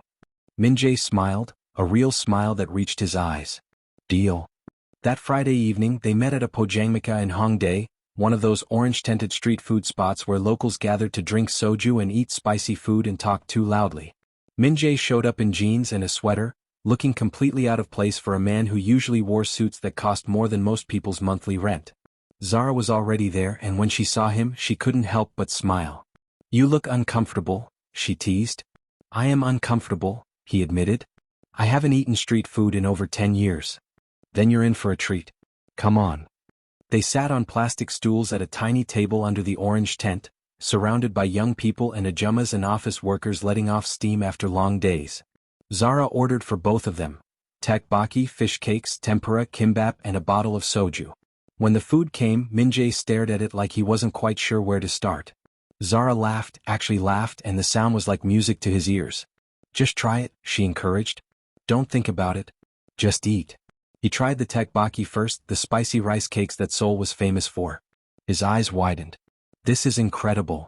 S1: Min-Jae smiled, a real smile that reached his eyes. Deal. That Friday evening they met at a pojangmaka in Hongdae, one of those orange-tinted street food spots where locals gathered to drink soju and eat spicy food and talk too loudly. Min-Jae showed up in jeans and a sweater, looking completely out of place for a man who usually wore suits that cost more than most people's monthly rent. Zara was already there, and when she saw him she couldn't help but smile. You look uncomfortable, she teased. I am uncomfortable, he admitted. I haven't eaten street food in over 10 years. Then you're in for a treat. Come on. They sat on plastic stools at a tiny table under the orange tent, surrounded by young people and ajumas and office workers letting off steam after long days. Zara ordered for both of them. Tteokbokki, fish cakes, tempura, kimbap, and a bottle of soju. When the food came, Min-Jae stared at it like he wasn't quite sure where to start. Zara laughed, actually laughed, and the sound was like music to his ears. Just try it, she encouraged. Don't think about it. Just eat. He tried the tteokbokki first, the spicy rice cakes that Seoul was famous for. His eyes widened. This is incredible.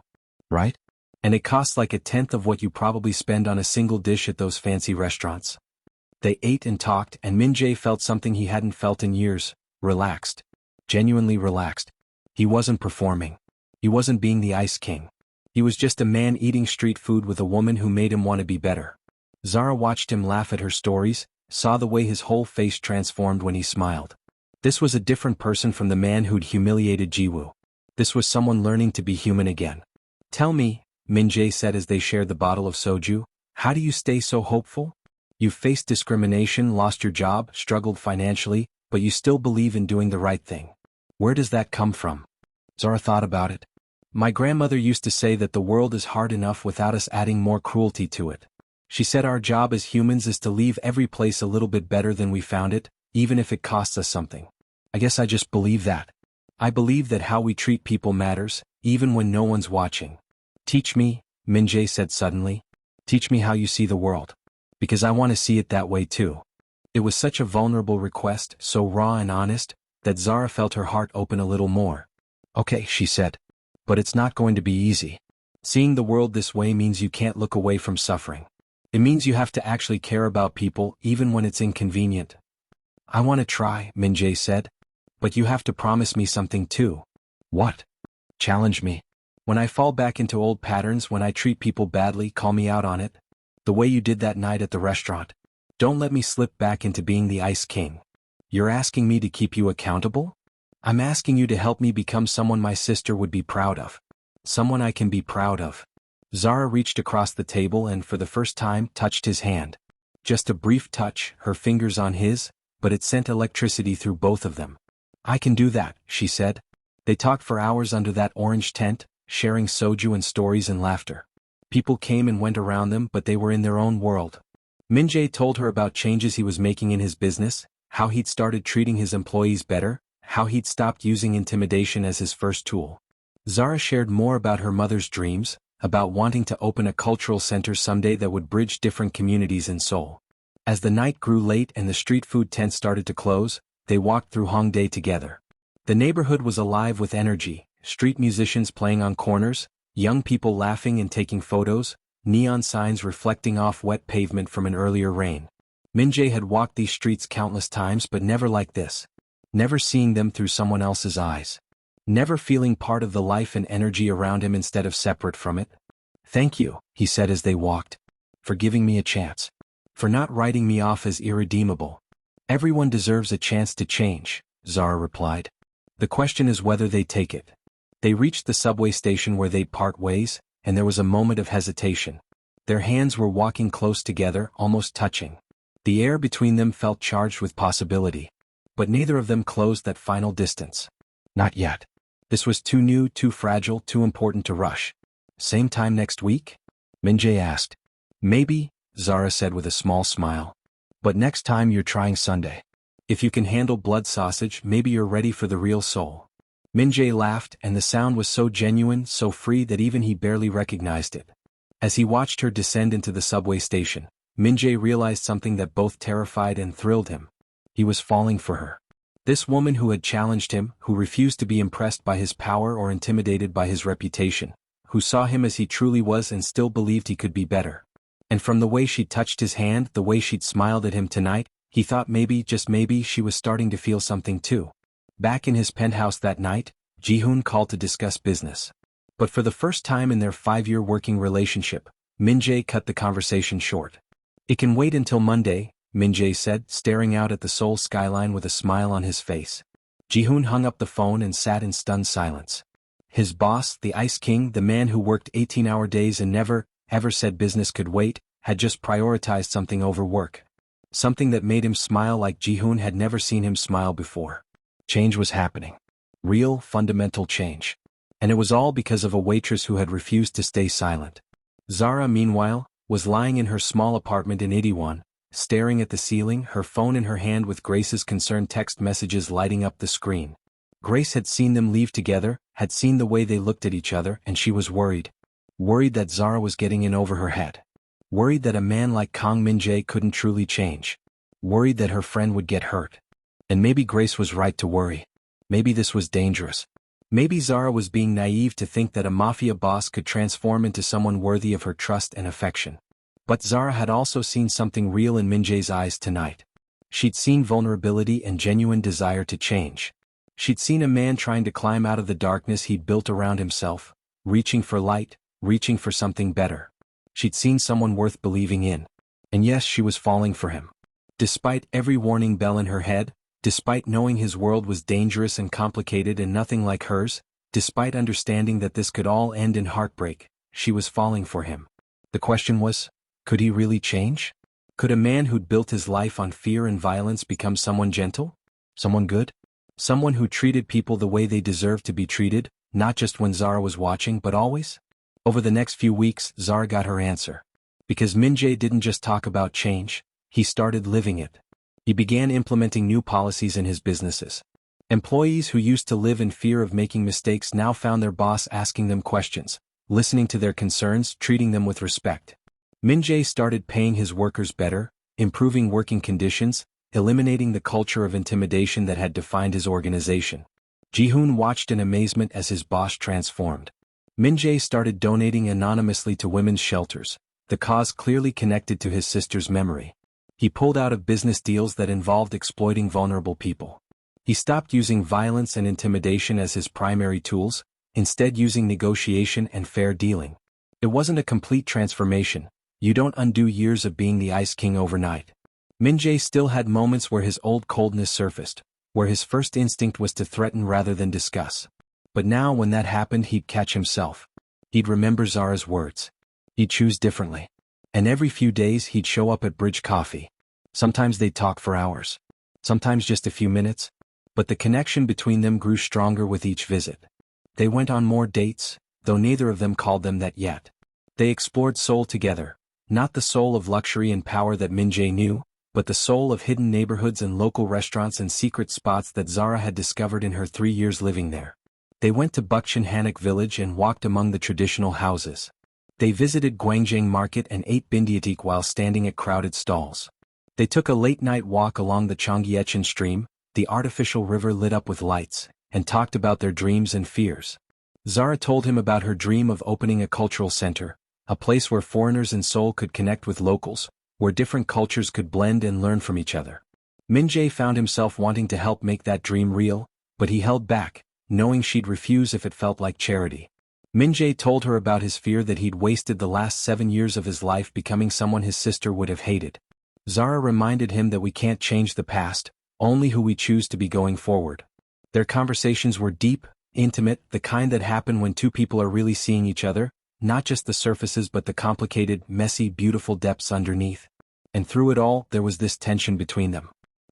S1: Right? And it costs like 1/10 of what you probably spend on a single dish at those fancy restaurants. They ate and talked, and Min-Jae felt something he hadn't felt in years. Relaxed. Genuinely relaxed. He wasn't performing. He wasn't being the Ice King. He was just a man eating street food with a woman who made him want to be better. Zara watched him laugh at her stories, saw the way his whole face transformed when he smiled. This was a different person from the man who'd humiliated Jiwoo. This was someone learning to be human again. Tell me, Min-Jae said as they shared the bottle of soju, how do you stay so hopeful? You've faced discrimination, lost your job, struggled financially, but you still believe in doing the right thing. Where does that come from? Zara thought about it. My grandmother used to say that the world is hard enough without us adding more cruelty to it. She said our job as humans is to leave every place a little bit better than we found it, even if it costs us something. I guess I just believe that. I believe that how we treat people matters, even when no one's watching. Teach me, Min-Jae said suddenly. Teach me how you see the world. Because I want to see it that way too. It was such a vulnerable request, so raw and honest, that Zara felt her heart open a little more. Okay, she said. But it's not going to be easy. Seeing the world this way means you can't look away from suffering. It means you have to actually care about people, even when it's inconvenient. I want to try, Min-Jae said. But you have to promise me something too. What? Challenge me. When I fall back into old patterns, when I treat people badly, call me out on it. The way you did that night at the restaurant. Don't let me slip back into being the Ice King. You're asking me to keep you accountable? I'm asking you to help me become someone my sister would be proud of. Someone I can be proud of. Zara reached across the table and for the first time touched his hand. Just a brief touch, her fingers on his, but it sent electricity through both of them. I can do that, she said. They talked for hours under that orange tent, sharing soju and stories and laughter. People came and went around them, but they were in their own world. Min-Jae told her about changes he was making in his business, how he'd started treating his employees better, how he'd stopped using intimidation as his first tool. Zara shared more about her mother's dreams, about wanting to open a cultural center someday that would bridge different communities in Seoul. As the night grew late and the street food tents started to close, they walked through Hongdae together. The neighborhood was alive with energy, street musicians playing on corners, young people laughing and taking photos, neon signs reflecting off wet pavement from an earlier rain. Min-Jae had walked these streets countless times but never like this. never seeing them through someone else's eyes, never feeling part of the life and energy around him instead of separate from it. "Thank you," he said as they walked, "for giving me a chance. For not writing me off as irredeemable." "Everyone deserves a chance to change," Zara replied. "The question is whether they take it." They reached the subway station where they'd part ways, and there was a moment of hesitation. Their hands were walking close together, almost touching. The air between them felt charged with possibility. But neither of them closed that final distance. Not yet. This was too new, too fragile, too important to rush. "Same time next week?" Min-Jae asked. "Maybe," Zara said with a small smile. "But next time you're trying Sunday. If you can handle blood sausage, maybe you're ready for the real Seoul." Min-Jae laughed, and the sound was so genuine, so free that even he barely recognized it. As he watched her descend into the subway station, Min-Jae realized something that both terrified and thrilled him. He was falling for her. This woman who had challenged him, who refused to be impressed by his power or intimidated by his reputation, who saw him as he truly was and still believed he could be better. And from the way she'd touched his hand, the way she'd smiled at him tonight, he thought maybe, just maybe, she was starting to feel something too. Back in his penthouse that night, Ji-hoon called to discuss business. But for the first time in their 5-year working relationship, Min-Jae cut the conversation short. "It can wait until Monday," Min-Jae said, staring out at the Seoul skyline with a smile on his face. Ji-hoon hung up the phone and sat in stunned silence. His boss, the Ice King, the man who worked 18-hour days and never, ever said business could wait, had just prioritized something over work. Something that made him smile like Ji-hoon had never seen him smile before. Change was happening. Real, fundamental change. And it was all because of a waitress who had refused to stay silent. Zara, meanwhile, was lying in her small apartment in Itaewon, staring at the ceiling, her phone in her hand with Grace's concerned text messages lighting up the screen. Grace had seen them leave together, had seen the way they looked at each other, and she was worried. Worried that Zara was getting in over her head. Worried that a man like Kang Min-Jae couldn't truly change. Worried that her friend would get hurt. And maybe Grace was right to worry. Maybe this was dangerous. Maybe Zara was being naive to think that a mafia boss could transform into someone worthy of her trust and affection. But Zara had also seen something real in Min-Jae's eyes tonight. She'd seen vulnerability and genuine desire to change. She'd seen a man trying to climb out of the darkness he'd built around himself, reaching for light, reaching for something better. She'd seen someone worth believing in. And yes, she was falling for him. Despite every warning bell in her head, despite knowing his world was dangerous and complicated and nothing like hers, despite understanding that this could all end in heartbreak, she was falling for him. The question was, could he really change? Could a man who'd built his life on fear and violence become someone gentle? Someone good? Someone who treated people the way they deserved to be treated, not just when Zara was watching but always? Over the next few weeks, Zara got her answer. Because Min-Jae didn't just talk about change, he started living it. He began implementing new policies in his businesses. Employees who used to live in fear of making mistakes now found their boss asking them questions, listening to their concerns, treating them with respect. Min-Jae started paying his workers better, improving working conditions, eliminating the culture of intimidation that had defined his organization. Ji-hoon watched in amazement as his boss transformed. Min-Jae started donating anonymously to women's shelters, the cause clearly connected to his sister's memory. He pulled out of business deals that involved exploiting vulnerable people. He stopped using violence and intimidation as his primary tools, instead using negotiation and fair dealing. It wasn't a complete transformation. You don't undo years of being the Ice King overnight. Min-Jae still had moments where his old coldness surfaced, where his first instinct was to threaten rather than discuss. But now when that happened, he'd catch himself. He'd remember Zara's words. He'd choose differently. And every few days he'd show up at Bridge Coffee. Sometimes they'd talk for hours. Sometimes just a few minutes. But the connection between them grew stronger with each visit. They went on more dates, though neither of them called them that yet. They explored Seoul together. Not the Seoul of luxury and power that Min-Jae knew, but the Seoul of hidden neighborhoods and local restaurants and secret spots that Zara had discovered in her 3 years living there. They went to Bukchon Hanok village and walked among the traditional houses. They visited Gwangjang market and ate bindyatik while standing at crowded stalls. They took a late-night walk along the Cheonggyecheon stream, the artificial river lit up with lights, and talked about their dreams and fears. Zara told him about her dream of opening a cultural center, a place where foreigners in Seoul could connect with locals, where different cultures could blend and learn from each other. Min-Jae found himself wanting to help make that dream real, but he held back, knowing she'd refuse if it felt like charity. Min-Jae told her about his fear that he'd wasted the last 7 years of his life becoming someone his sister would have hated. Zara reminded him that we can't change the past, only who we choose to be going forward. Their conversations were deep, intimate, the kind that happen when two people are really seeing each other, not just the surfaces but the complicated, messy, beautiful depths underneath. And through it all, there was this tension between them.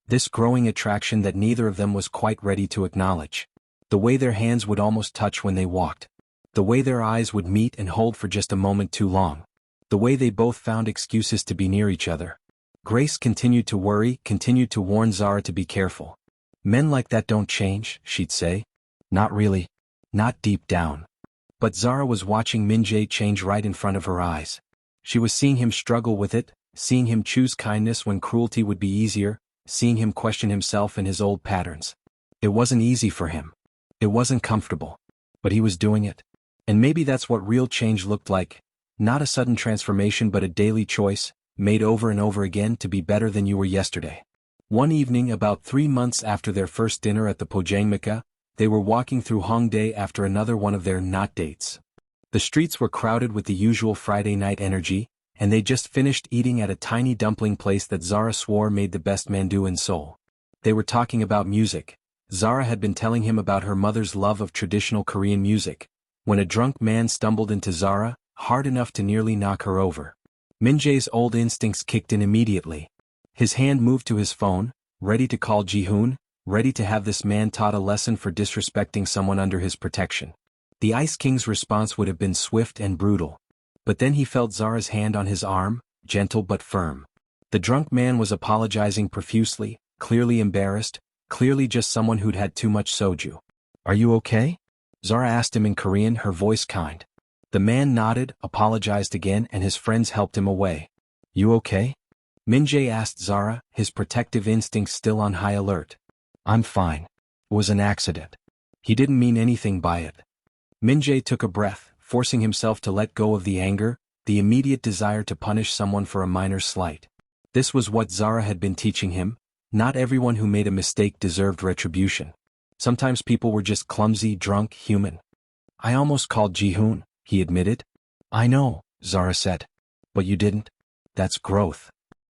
S1: This growing attraction that neither of them was quite ready to acknowledge. The way their hands would almost touch when they walked. The way their eyes would meet and hold for just a moment too long. The way they both found excuses to be near each other. Grace continued to worry, continued to warn Zara to be careful. Men like that don't change, she'd say. Not really. Not deep down. But Zara was watching Min-Jae change right in front of her eyes. She was seeing him struggle with it, seeing him choose kindness when cruelty would be easier, seeing him question himself and his old patterns. It wasn't easy for him. It wasn't comfortable. But he was doing it. And maybe that's what real change looked like. Not a sudden transformation but a daily choice, made over and over again to be better than you were yesterday. One evening about 3 months after their first dinner at the Pojangmika, they were walking through Hongdae after another one of their not dates. The streets were crowded with the usual Friday night energy, and they just finished eating at a tiny dumpling place that Zara swore made the best mandu in Seoul. They were talking about music. Zara had been telling him about her mother's love of traditional Korean music, when a drunk man stumbled into Zara, hard enough to nearly knock her over. Min-Jae's old instincts kicked in immediately. His hand moved to his phone, ready to call Ji-hoon, ready to have this man taught a lesson for disrespecting someone under his protection. The Ice King's response would have been swift and brutal. But then he felt Zara's hand on his arm, gentle but firm. The drunk man was apologizing profusely, clearly embarrassed, clearly just someone who'd had too much soju. "Are you okay?" Zara asked him in Korean, her voice kind. The man nodded, apologized again, and his friends helped him away. "You okay?" Min-Jae asked Zara, his protective instincts still on high alert. "I'm fine. It was an accident." He didn't mean anything by it. Min-Jae took a breath, forcing himself to let go of the anger, the immediate desire to punish someone for a minor slight. This was what Zara had been teaching him. Not everyone who made a mistake deserved retribution. Sometimes people were just clumsy, drunk, human. "I almost called Ji-hoon," he admitted. "I know," Zara said. "But you didn't. That's growth."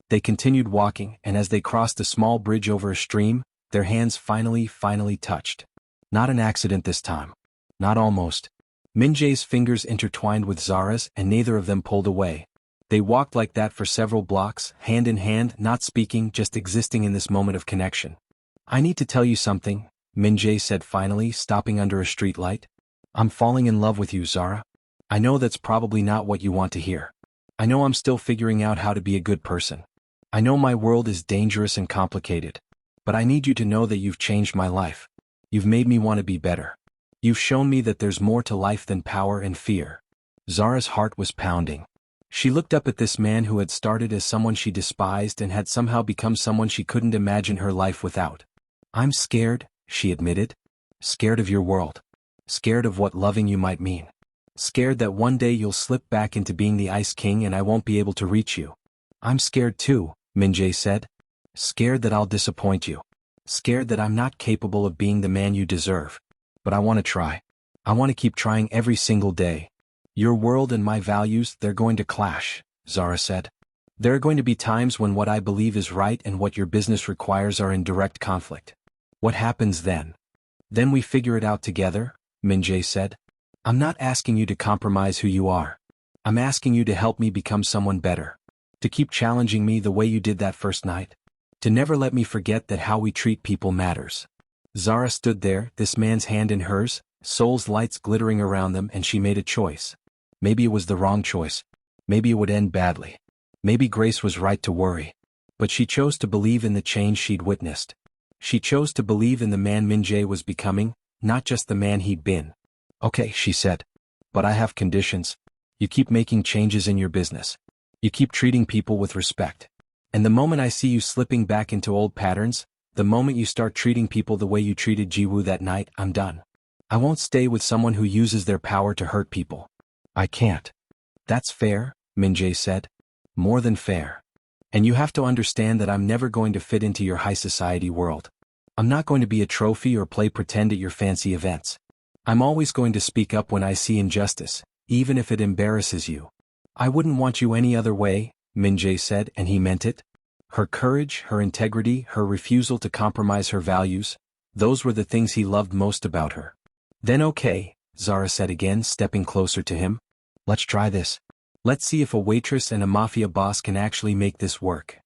S1: They continued walking, and as they crossed a small bridge over a stream, their hands finally touched. Not an accident this time. Not almost. Min-Jae's fingers intertwined with Zara's, and neither of them pulled away. They walked like that for several blocks, hand in hand, not speaking, just existing in this moment of connection. "I need to tell you something," Min-Jae said finally, stopping under a streetlight. "I'm falling in love with you, Zara. I know that's probably not what you want to hear. I know I'm still figuring out how to be a good person. I know my world is dangerous and complicated. But I need you to know that you've changed my life. You've made me want to be better. You've shown me that there's more to life than power and fear." Zara's heart was pounding. She looked up at this man who had started as someone she despised and had somehow become someone she couldn't imagine her life without. "I'm scared," she admitted. "Scared of your world. Scared of what loving you might mean. Scared that one day you'll slip back into being the Ice King and I won't be able to reach you." "I'm scared too," Min-Jae said. "Scared that I'll disappoint you. Scared that I'm not capable of being the man you deserve. But I want to try. I want to keep trying every single day. Your world and my values, they're going to clash," Zara said. "There are going to be times when what I believe is right and what your business requires are in direct conflict. What happens then?" "Then we figure it out together," Min-Jae said. "I'm not asking you to compromise who you are. I'm asking you to help me become someone better. To keep challenging me the way you did that first night. To never let me forget that how we treat people matters." Zara stood there, this man's hand in hers, Seoul's lights glittering around them, and she made a choice. Maybe it was the wrong choice. Maybe it would end badly. Maybe Grace was right to worry. But she chose to believe in the change she'd witnessed. She chose to believe in the man Min-Jae was becoming, not just the man he'd been. "Okay," she said. "But I have conditions. You keep making changes in your business. You keep treating people with respect. And the moment I see you slipping back into old patterns, the moment you start treating people the way you treated Ji-woo that night, I'm done. I won't stay with someone who uses their power to hurt people. I can't." "That's fair," Min-Jae said. "More than fair. And you have to understand that I'm never going to fit into your high society world. I'm not going to be a trophy or play pretend at your fancy events. I'm always going to speak up when I see injustice, even if it embarrasses you. I wouldn't want you any other way, Min-Jae said, and he meant it. Her courage, her integrity, her refusal to compromise her values, those were the things he loved most about her. Then okay, Zara said again, stepping closer to him. Let's try this. Let's see if a waitress and a mafia boss can actually make this work.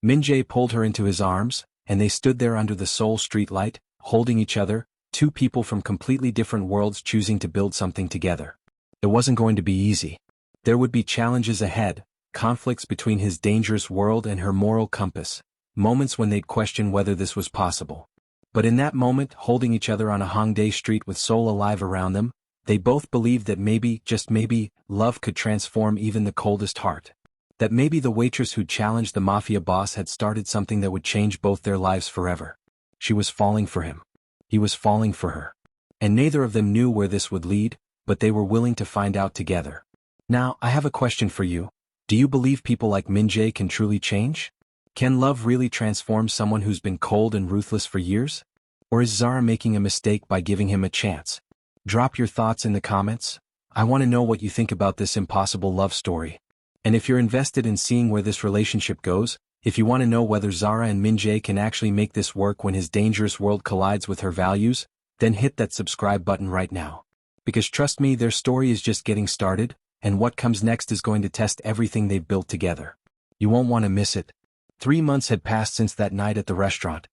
S1: Min-Jae pulled her into his arms, and they stood there under the Seoul streetlight, holding each other, two people from completely different worlds choosing to build something together. It wasn't going to be easy. There would be challenges ahead, conflicts between his dangerous world and her moral compass, moments when they'd question whether this was possible. But in that moment, holding each other on a Hongdae street with Seoul alive around them, they both believed that maybe, just maybe, love could transform even the coldest heart. That maybe the waitress who challenged the mafia boss had started something that would change both their lives forever. She was falling for him. He was falling for her. And neither of them knew where this would lead, but they were willing to find out together. Now, I have a question for you. Do you believe people like Min-Jae can truly change? Can love really transform someone who's been cold and ruthless for years? Or is Zara making a mistake by giving him a chance? Drop your thoughts in the comments. I want to know what you think about this impossible love story. And if you're invested in seeing where this relationship goes, if you want to know whether Zara and Min-Jae can actually make this work when his dangerous world collides with her values, then hit that subscribe button right now. Because trust me, their story is just getting started, and what comes next is going to test everything they've built together. You won't want to miss it. 3 months had passed since that night at the restaurant.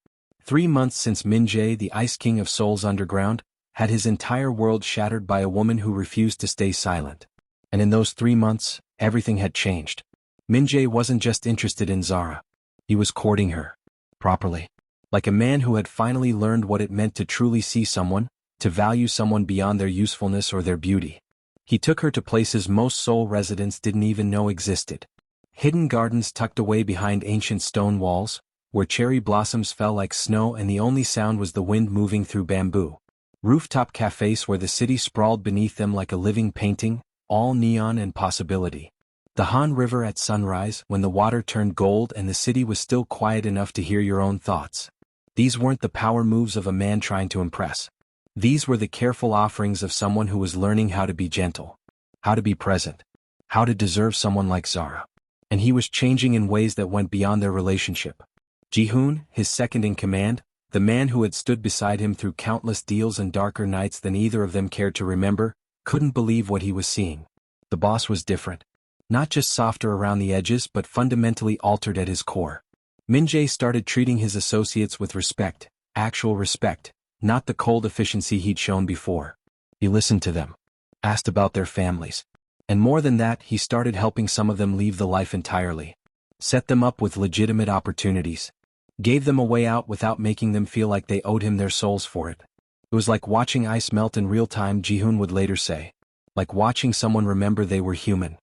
S1: 3 months since Min-Jae, the Ice King of Seoul's underground, had his entire world shattered by a woman who refused to stay silent. And in those 3 months, everything had changed. Min-Jae wasn't just interested in Zara. He was courting her. Properly. Like a man who had finally learned what it meant to truly see someone, to value someone beyond their usefulness or their beauty. He took her to places most Seoul residents didn't even know existed. Hidden gardens tucked away behind ancient stone walls, where cherry blossoms fell like snow and the only sound was the wind moving through bamboo. Rooftop cafes where the city sprawled beneath them like a living painting, all neon and possibility. The Han River at sunrise when the water turned gold and the city was still quiet enough to hear your own thoughts. These weren't the power moves of a man trying to impress. These were the careful offerings of someone who was learning how to be gentle, how to be present, how to deserve someone like Zara. And he was changing in ways that went beyond their relationship. Ji-hoon, his second in command, the man who had stood beside him through countless deals and darker nights than either of them cared to remember, couldn't believe what he was seeing. The boss was different. Not just softer around the edges but fundamentally altered at his core. Min-Jae started treating his associates with respect, actual respect, not the cold efficiency he'd shown before. He listened to them, asked about their families. And more than that, he started helping some of them leave the life entirely. Set them up with legitimate opportunities. Gave them a way out without making them feel like they owed him their souls for it. It was like watching ice melt in real time, Ji-hoon would later say. Like watching someone remember they were human.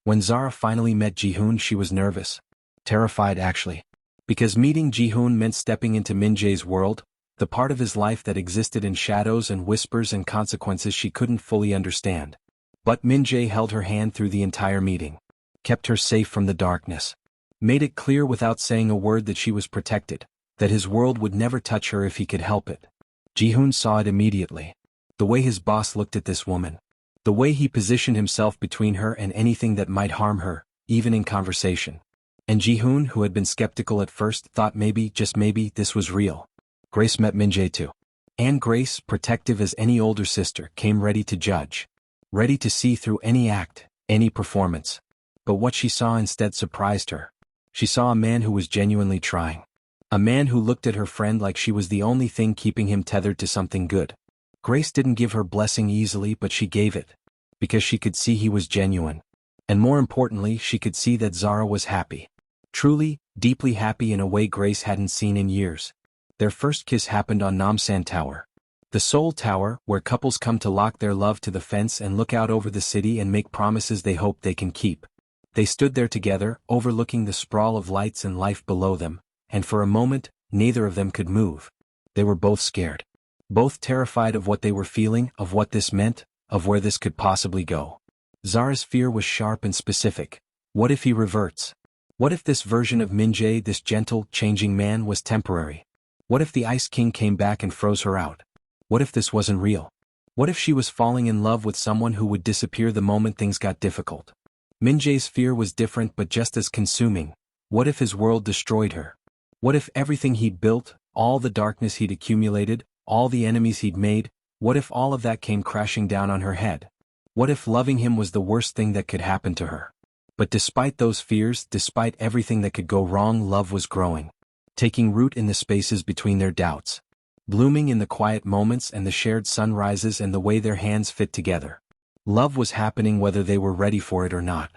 S1: When Zara finally met Ji-hoon, she was nervous. Terrified actually. Because meeting Ji-hoon meant stepping into Min-Jae's world, the part of his life that existed in shadows and whispers and consequences she couldn't fully understand. But Min-Jae held her hand through the entire meeting. Kept her safe from the darkness. Made it clear without saying a word that she was protected, that his world would never touch her if he could help it. Ji-hoon saw it immediately. The way his boss looked at this woman. The way he positioned himself between her and anything that might harm her, even in conversation. And Ji-hoon, who had been skeptical at first, thought maybe, just maybe, this was real. Grace met Min-Jae too. And Grace, protective as any older sister, came ready to judge. Ready to see through any act, any performance. But what she saw instead surprised her. She saw a man who was genuinely trying. A man who looked at her friend like she was the only thing keeping him tethered to something good. Grace didn't give her blessing easily, but she gave it. Because she could see he was genuine. And more importantly, she could see that Zara was happy. Truly, deeply happy in a way Grace hadn't seen in years. Their first kiss happened on Namsan Tower. The Seoul Tower, where couples come to lock their love to the fence and look out over the city and make promises they hope they can keep. They stood there together, overlooking the sprawl of lights and life below them, and for a moment, neither of them could move. They were both scared. Both terrified of what they were feeling, of what this meant, of where this could possibly go. Zara's fear was sharp and specific. What if he reverts? What if this version of Min-Jae, this gentle, changing man, was temporary? What if the Ice King came back and froze her out? What if this wasn't real? What if she was falling in love with someone who would disappear the moment things got difficult? Min-Jae's fear was different but just as consuming. What if his world destroyed her? What if everything he'd built, all the darkness he'd accumulated, all the enemies he'd made, what if all of that came crashing down on her head? What if loving him was the worst thing that could happen to her? But despite those fears, despite everything that could go wrong, love was growing, taking root in the spaces between their doubts, blooming in the quiet moments and the shared sunrises and the way their hands fit together. Love was happening whether they were ready for it or not.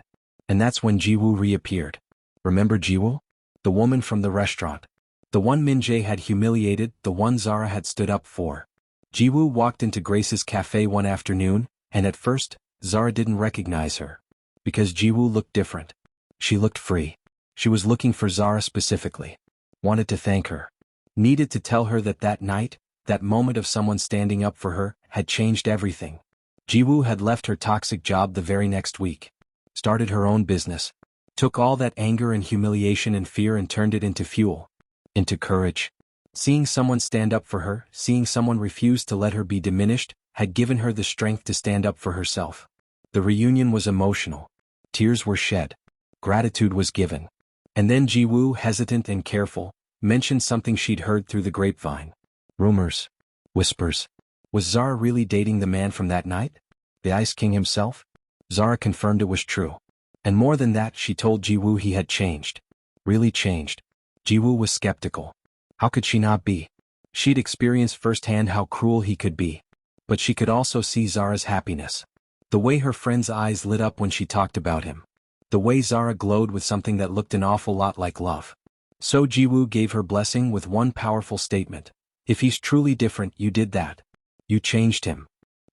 S1: And that's when Jiwoo reappeared. Remember Jiwoo? The woman from the restaurant. The one Min-Jae had humiliated, the one Zara had stood up for. Jiwoo walked into Grace's cafe one afternoon, and at first, Zara didn't recognize her. Because Jiwoo looked different. She looked free. She was looking for Zara specifically. Wanted to thank her. Needed to tell her that that night, that moment of someone standing up for her, had changed everything. Jiwoo had left her toxic job the very next week. Started her own business. Took all that anger and humiliation and fear and turned it into fuel. Into courage. Seeing someone stand up for her, seeing someone refuse to let her be diminished, had given her the strength to stand up for herself. The reunion was emotional. Tears were shed. Gratitude was given. And then Jiwoo, hesitant and careful, mentioned something she'd heard through the grapevine. Rumors. Whispers. Was Zara really dating the man from that night? The Ice King himself? Zara confirmed it was true. And more than that, she told Jiwoo he had changed. Really changed. Jiwoo was skeptical. How could she not be? She'd experienced firsthand how cruel he could be. But she could also see Zara's happiness. The way her friend's eyes lit up when she talked about him. The way Zara glowed with something that looked an awful lot like love. So Jiwoo gave her blessing with one powerful statement. If he's truly different, you did that. You changed him.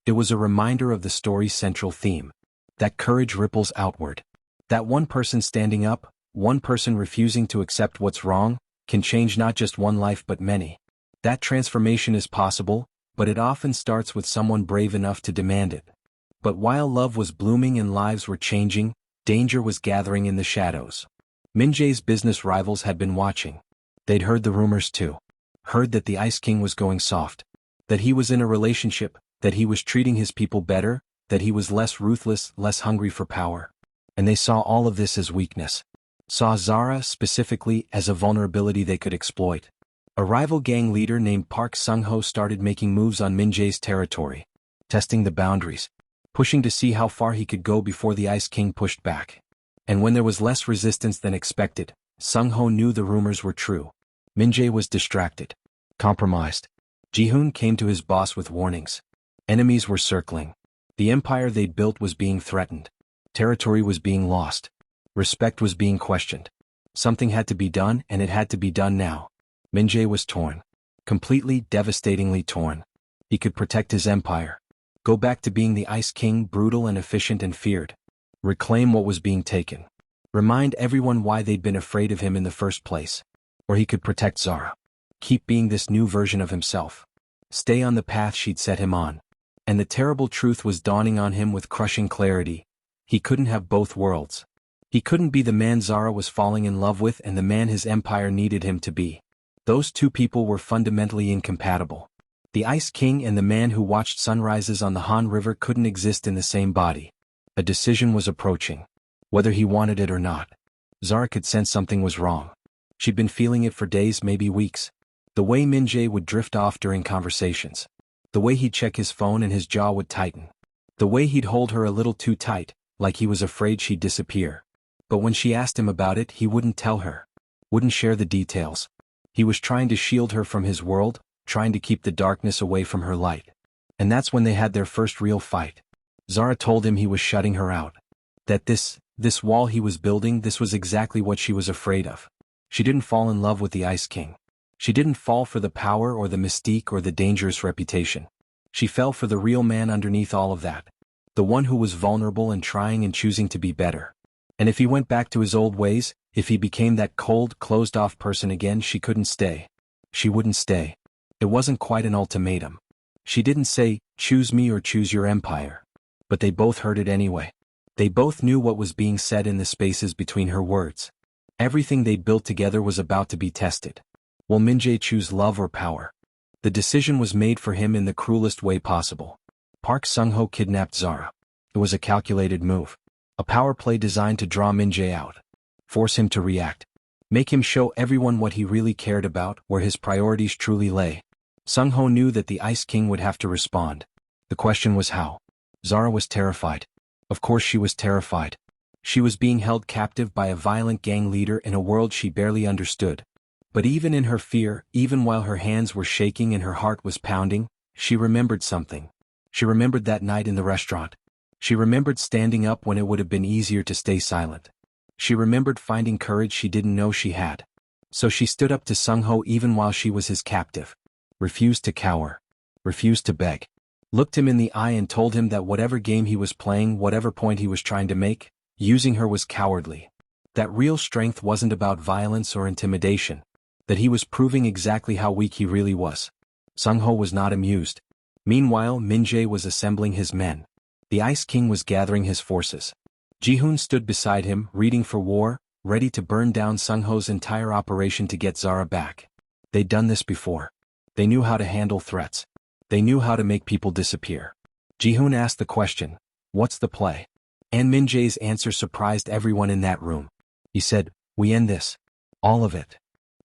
S1: It was a reminder of the story's central theme. That courage ripples outward. That one person standing up, one person refusing to accept what's wrong, can change not just one life but many. That transformation is possible, but it often starts with someone brave enough to demand it. But while love was blooming and lives were changing, danger was gathering in the shadows. Min-Jae's business rivals had been watching. They'd heard the rumors too. Heard that the Ice King was going soft. That he was in a relationship, that he was treating his people better, that he was less ruthless, less hungry for power. And they saw all of this as weakness. Saw Zara, specifically, as a vulnerability they could exploit. A rival gang leader named Park Sung-ho started making moves on Min-Jae's territory. Testing the boundaries. Pushing to see how far he could go before the Ice King pushed back. And when there was less resistance than expected, Sung-ho knew the rumors were true. Min-Jae was distracted. Compromised. Ji-hoon came to his boss with warnings. Enemies were circling. The empire they'd built was being threatened. Territory was being lost. Respect was being questioned. Something had to be done, and it had to be done now. Min-Jae was torn. Completely, devastatingly torn. He could protect his empire. Go back to being the Ice King, brutal and efficient and feared. Reclaim what was being taken. Remind everyone why they'd been afraid of him in the first place. Or he could protect Zara. Keep being this new version of himself. Stay on the path she'd set him on. And the terrible truth was dawning on him with crushing clarity. He couldn't have both worlds. He couldn't be the man Zara was falling in love with and the man his empire needed him to be. Those two people were fundamentally incompatible. The Ice King and the man who watched sunrises on the Han River couldn't exist in the same body. A decision was approaching. Whether he wanted it or not. Zara could sense something was wrong. She'd been feeling it for days, maybe weeks. The way Min-Jae would drift off during conversations. The way he'd check his phone and his jaw would tighten. The way he'd hold her a little too tight, like he was afraid she'd disappear. But when she asked him about it, he wouldn't tell her. Wouldn't share the details. He was trying to shield her from his world, trying to keep the darkness away from her light. And that's when they had their first real fight. Zara told him he was shutting her out. That this wall he was building, this was exactly what she was afraid of. She didn't fall in love with the Ice King. She didn't fall for the power or the mystique or the dangerous reputation. She fell for the real man underneath all of that. The one who was vulnerable and trying and choosing to be better. And if he went back to his old ways, if he became that cold, closed-off person again, she couldn't stay. She wouldn't stay. It wasn't quite an ultimatum. She didn't say, choose me or choose your empire. But they both heard it anyway. They both knew what was being said in the spaces between her words. Everything they'd built together was about to be tested. Will Min-Jae choose love or power? The decision was made for him in the cruelest way possible. Park Sung-ho kidnapped Zara. It was a calculated move. A power play designed to draw Min-Jae out. Force him to react. Make him show everyone what he really cared about, where his priorities truly lay. Sung-ho knew that the Ice King would have to respond. The question was how. Zara was terrified. Of course she was terrified. She was being held captive by a violent gang leader in a world she barely understood. But even in her fear, even while her hands were shaking and her heart was pounding, she remembered something. She remembered that night in the restaurant. She remembered standing up when it would have been easier to stay silent. She remembered finding courage she didn't know she had. So she stood up to Sung-ho even while she was his captive. Refused to cower. Refused to beg. Looked him in the eye and told him that whatever game he was playing, whatever point he was trying to make, using her was cowardly. That real strength wasn't about violence or intimidation. That he was proving exactly how weak he really was. Sung-ho was not amused. Meanwhile, Min-Jae was assembling his men. The Ice King was gathering his forces. Ji-hoon stood beside him, reading for war, ready to burn down Sung-ho's entire operation to get Zara back. They'd done this before. They knew how to handle threats. They knew how to make people disappear. Ji-hoon asked the question, "What's the play?" And Min-Jae's answer surprised everyone in that room. He said, "We end this. All of it."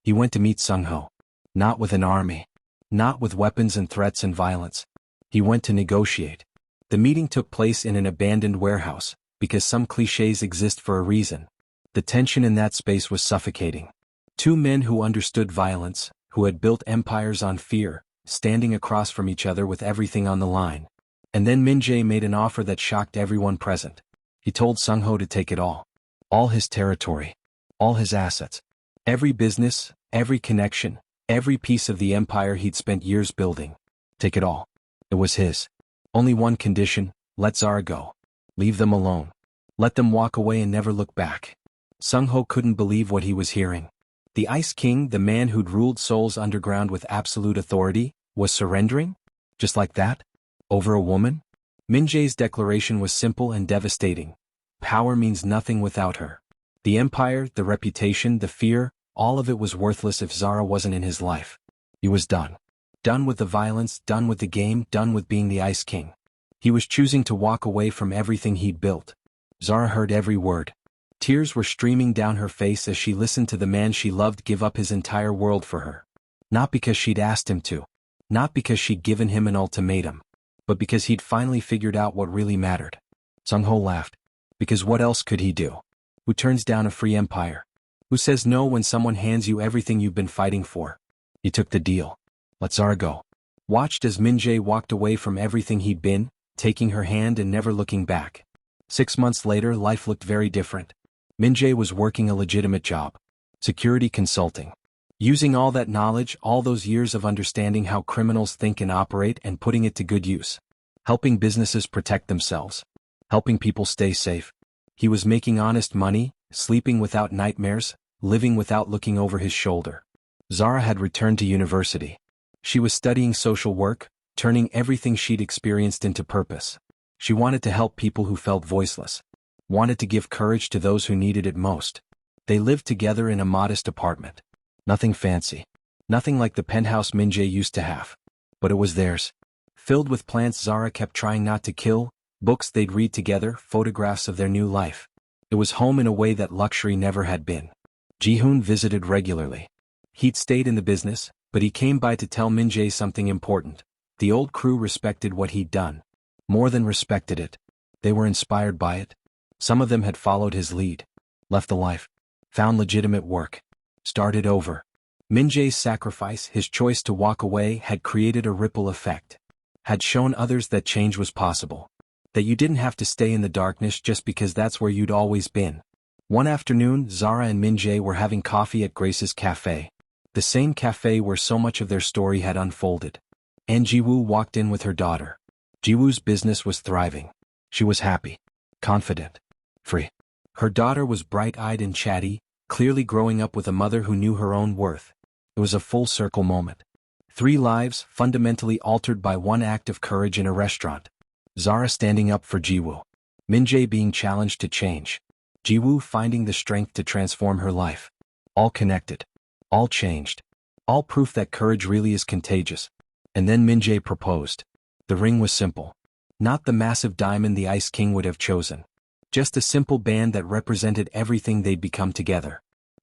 S1: He went to meet Sung-ho. Not with an army. Not with weapons and threats and violence. He went to negotiate. The meeting took place in an abandoned warehouse, because some clichés exist for a reason. The tension in that space was suffocating. Two men who understood violence, who had built empires on fear, standing across from each other with everything on the line. And then Min-Jae made an offer that shocked everyone present. He told Sung-ho to take it all. All his territory. All his assets. Every business, every connection, every piece of the empire he'd spent years building. Take it all. It was his. Only one condition: let Zara go. Leave them alone. Let them walk away and never look back. Sung-ho couldn't believe what he was hearing. The Ice King, the man who'd ruled Seoul's underground with absolute authority, was surrendering? Just like that? Over a woman? Min-Jae's declaration was simple and devastating. Power means nothing without her. The empire, the reputation, the fear, all of it was worthless if Zara wasn't in his life. He was done. Done with the violence, done with the game, done with being the Ice King. He was choosing to walk away from everything he'd built. Zara heard every word. Tears were streaming down her face as she listened to the man she loved give up his entire world for her. Not because she'd asked him to. Not because she'd given him an ultimatum. But because he'd finally figured out what really mattered. Sung-ho laughed. Because what else could he do? Who turns down a free empire? Who says no when someone hands you everything you've been fighting for? He took the deal. Let Zara go. Watched as Min-Jae walked away from everything he'd been, taking her hand and never looking back. 6 months later, life looked very different. Min-Jae was working a legitimate job. Security consulting. Using all that knowledge, all those years of understanding how criminals think and operate, and putting it to good use. Helping businesses protect themselves. Helping people stay safe. He was making honest money, sleeping without nightmares, living without looking over his shoulder. Zara had returned to university. She was studying social work, turning everything she'd experienced into purpose. She wanted to help people who felt voiceless. Wanted to give courage to those who needed it most. They lived together in a modest apartment. Nothing fancy. Nothing like the penthouse Min-Jae used to have. But it was theirs. Filled with plants Zara kept trying not to kill, books they'd read together, photographs of their new life. It was home in a way that luxury never had been. Ji-hoon visited regularly. He'd stayed in the business, but he came by to tell Min-Jae something important. The old crew respected what he'd done. More than respected it. They were inspired by it. Some of them had followed his lead. Left the life. Found legitimate work. Started over. Min-Jae's sacrifice, his choice to walk away, had created a ripple effect. Had shown others that change was possible. That you didn't have to stay in the darkness just because that's where you'd always been. One afternoon, Zara and Min-Jae were having coffee at Grace's cafe. The same cafe where so much of their story had unfolded. And Ji-woo walked in with her daughter. Ji-woo's business was thriving. She was happy. Confident. Free. Her daughter was bright-eyed and chatty, clearly growing up with a mother who knew her own worth. It was a full-circle moment. 3 lives fundamentally altered by one act of courage in a restaurant. Zara standing up for Ji-woo. Min-Jae being challenged to change. Jiwoo finding the strength to transform her life. All connected. All changed. All proof that courage really is contagious. And then Min-Jae proposed. The ring was simple. Not the massive diamond the Ice King would have chosen. Just a simple band that represented everything they'd become together.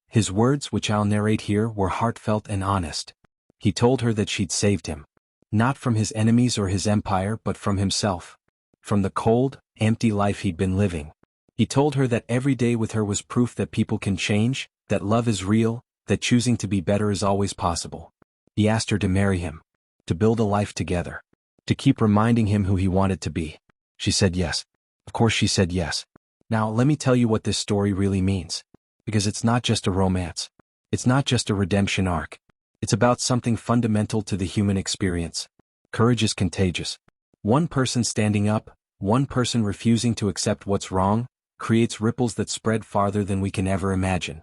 S1: His words, which I'll narrate here, were heartfelt and honest. He told her that she'd saved him. Not from his enemies or his empire, but from himself. From the cold, empty life he'd been living. He told her that every day with her was proof that people can change, that love is real, that choosing to be better is always possible. He asked her to marry him. To build a life together. To keep reminding him who he wanted to be. She said yes. Of course she said yes. Now let me tell you what this story really means. Because it's not just a romance. It's not just a redemption arc. It's about something fundamental to the human experience. Courage is contagious. One person standing up, one person refusing to accept what's wrong, creates ripples that spread farther than we can ever imagine.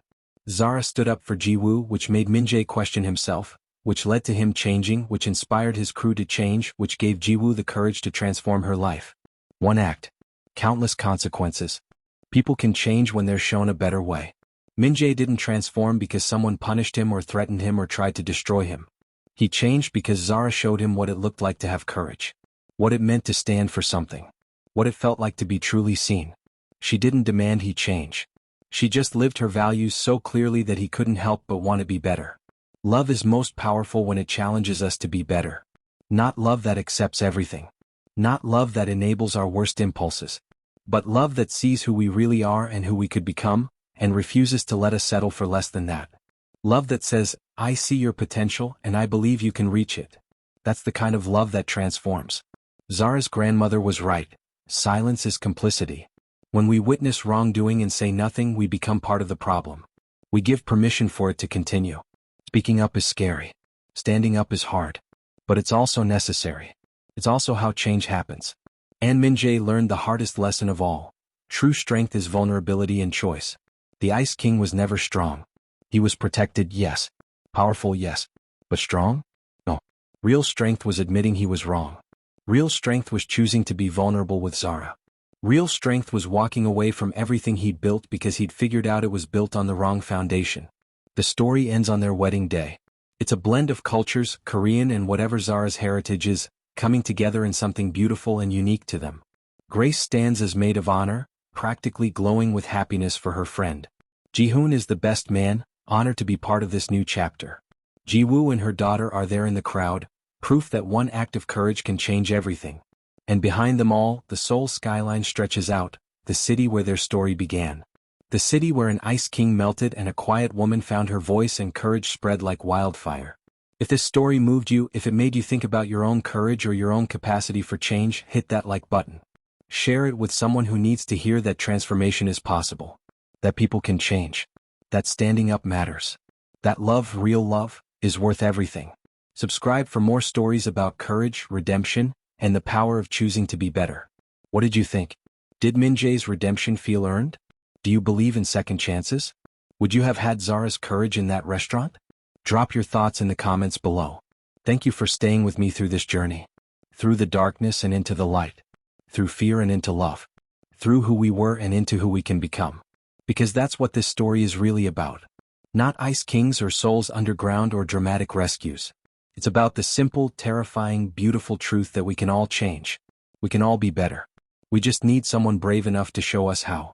S1: Zara stood up for Jiwoo, which made Min-Jae question himself, which led to him changing, which inspired his crew to change, which gave Jiwoo the courage to transform her life. One act. Countless consequences. People can change when they're shown a better way. Min-Jae didn't transform because someone punished him or threatened him or tried to destroy him. He changed because Zara showed him what it looked like to have courage. What it meant to stand for something. What it felt like to be truly seen. She didn't demand he change. She just lived her values so clearly that he couldn't help but want to be better. Love is most powerful when it challenges us to be better. Not love that accepts everything. Not love that enables our worst impulses. But love that sees who we really are and who we could become, and refuses to let us settle for less than that. Love that says, I see your potential and I believe you can reach it. That's the kind of love that transforms. Zara's grandmother was right. Silence is complicity. When we witness wrongdoing and say nothing, we become part of the problem. We give permission for it to continue. Speaking up is scary. Standing up is hard. But it's also necessary. It's also how change happens. And Min-Jae learned the hardest lesson of all. True strength is vulnerability and choice. The Ice King was never strong. He was protected, yes. Powerful, yes. But strong? No. Real strength was admitting he was wrong. Real strength was choosing to be vulnerable with Zara. Real strength was walking away from everything he'd built because he'd figured out it was built on the wrong foundation. The story ends on their wedding day. It's a blend of cultures, Korean and whatever Zara's heritage is, coming together in something beautiful and unique to them. Grace stands as maid of honor, practically glowing with happiness for her friend. Jihoon is the best man, honored to be part of this new chapter. Jiwoo and her daughter are there in the crowd, proof that one act of courage can change everything. And behind them all, the Seoul skyline stretches out, the city where their story began. The city where an Ice King melted and a quiet woman found her voice and courage spread like wildfire. If this story moved you, if it made you think about your own courage or your own capacity for change, hit that like button. Share it with someone who needs to hear that transformation is possible. That people can change. That standing up matters. That love, real love, is worth everything. Subscribe for more stories about courage, redemption, and the power of choosing to be better. What did you think? Did Min-Jae's redemption feel earned? Do you believe in second chances? Would you have had Zara's courage in that restaurant? Drop your thoughts in the comments below. Thank you for staying with me through this journey. Through the darkness and into the light. Through fear and into love. Through who we were and into who we can become. Because that's what this story is really about. Not Ice Kings or Seoul's underground or dramatic rescues. It's about the simple, terrifying, beautiful truth that we can all change. We can all be better. We just need someone brave enough to show us how.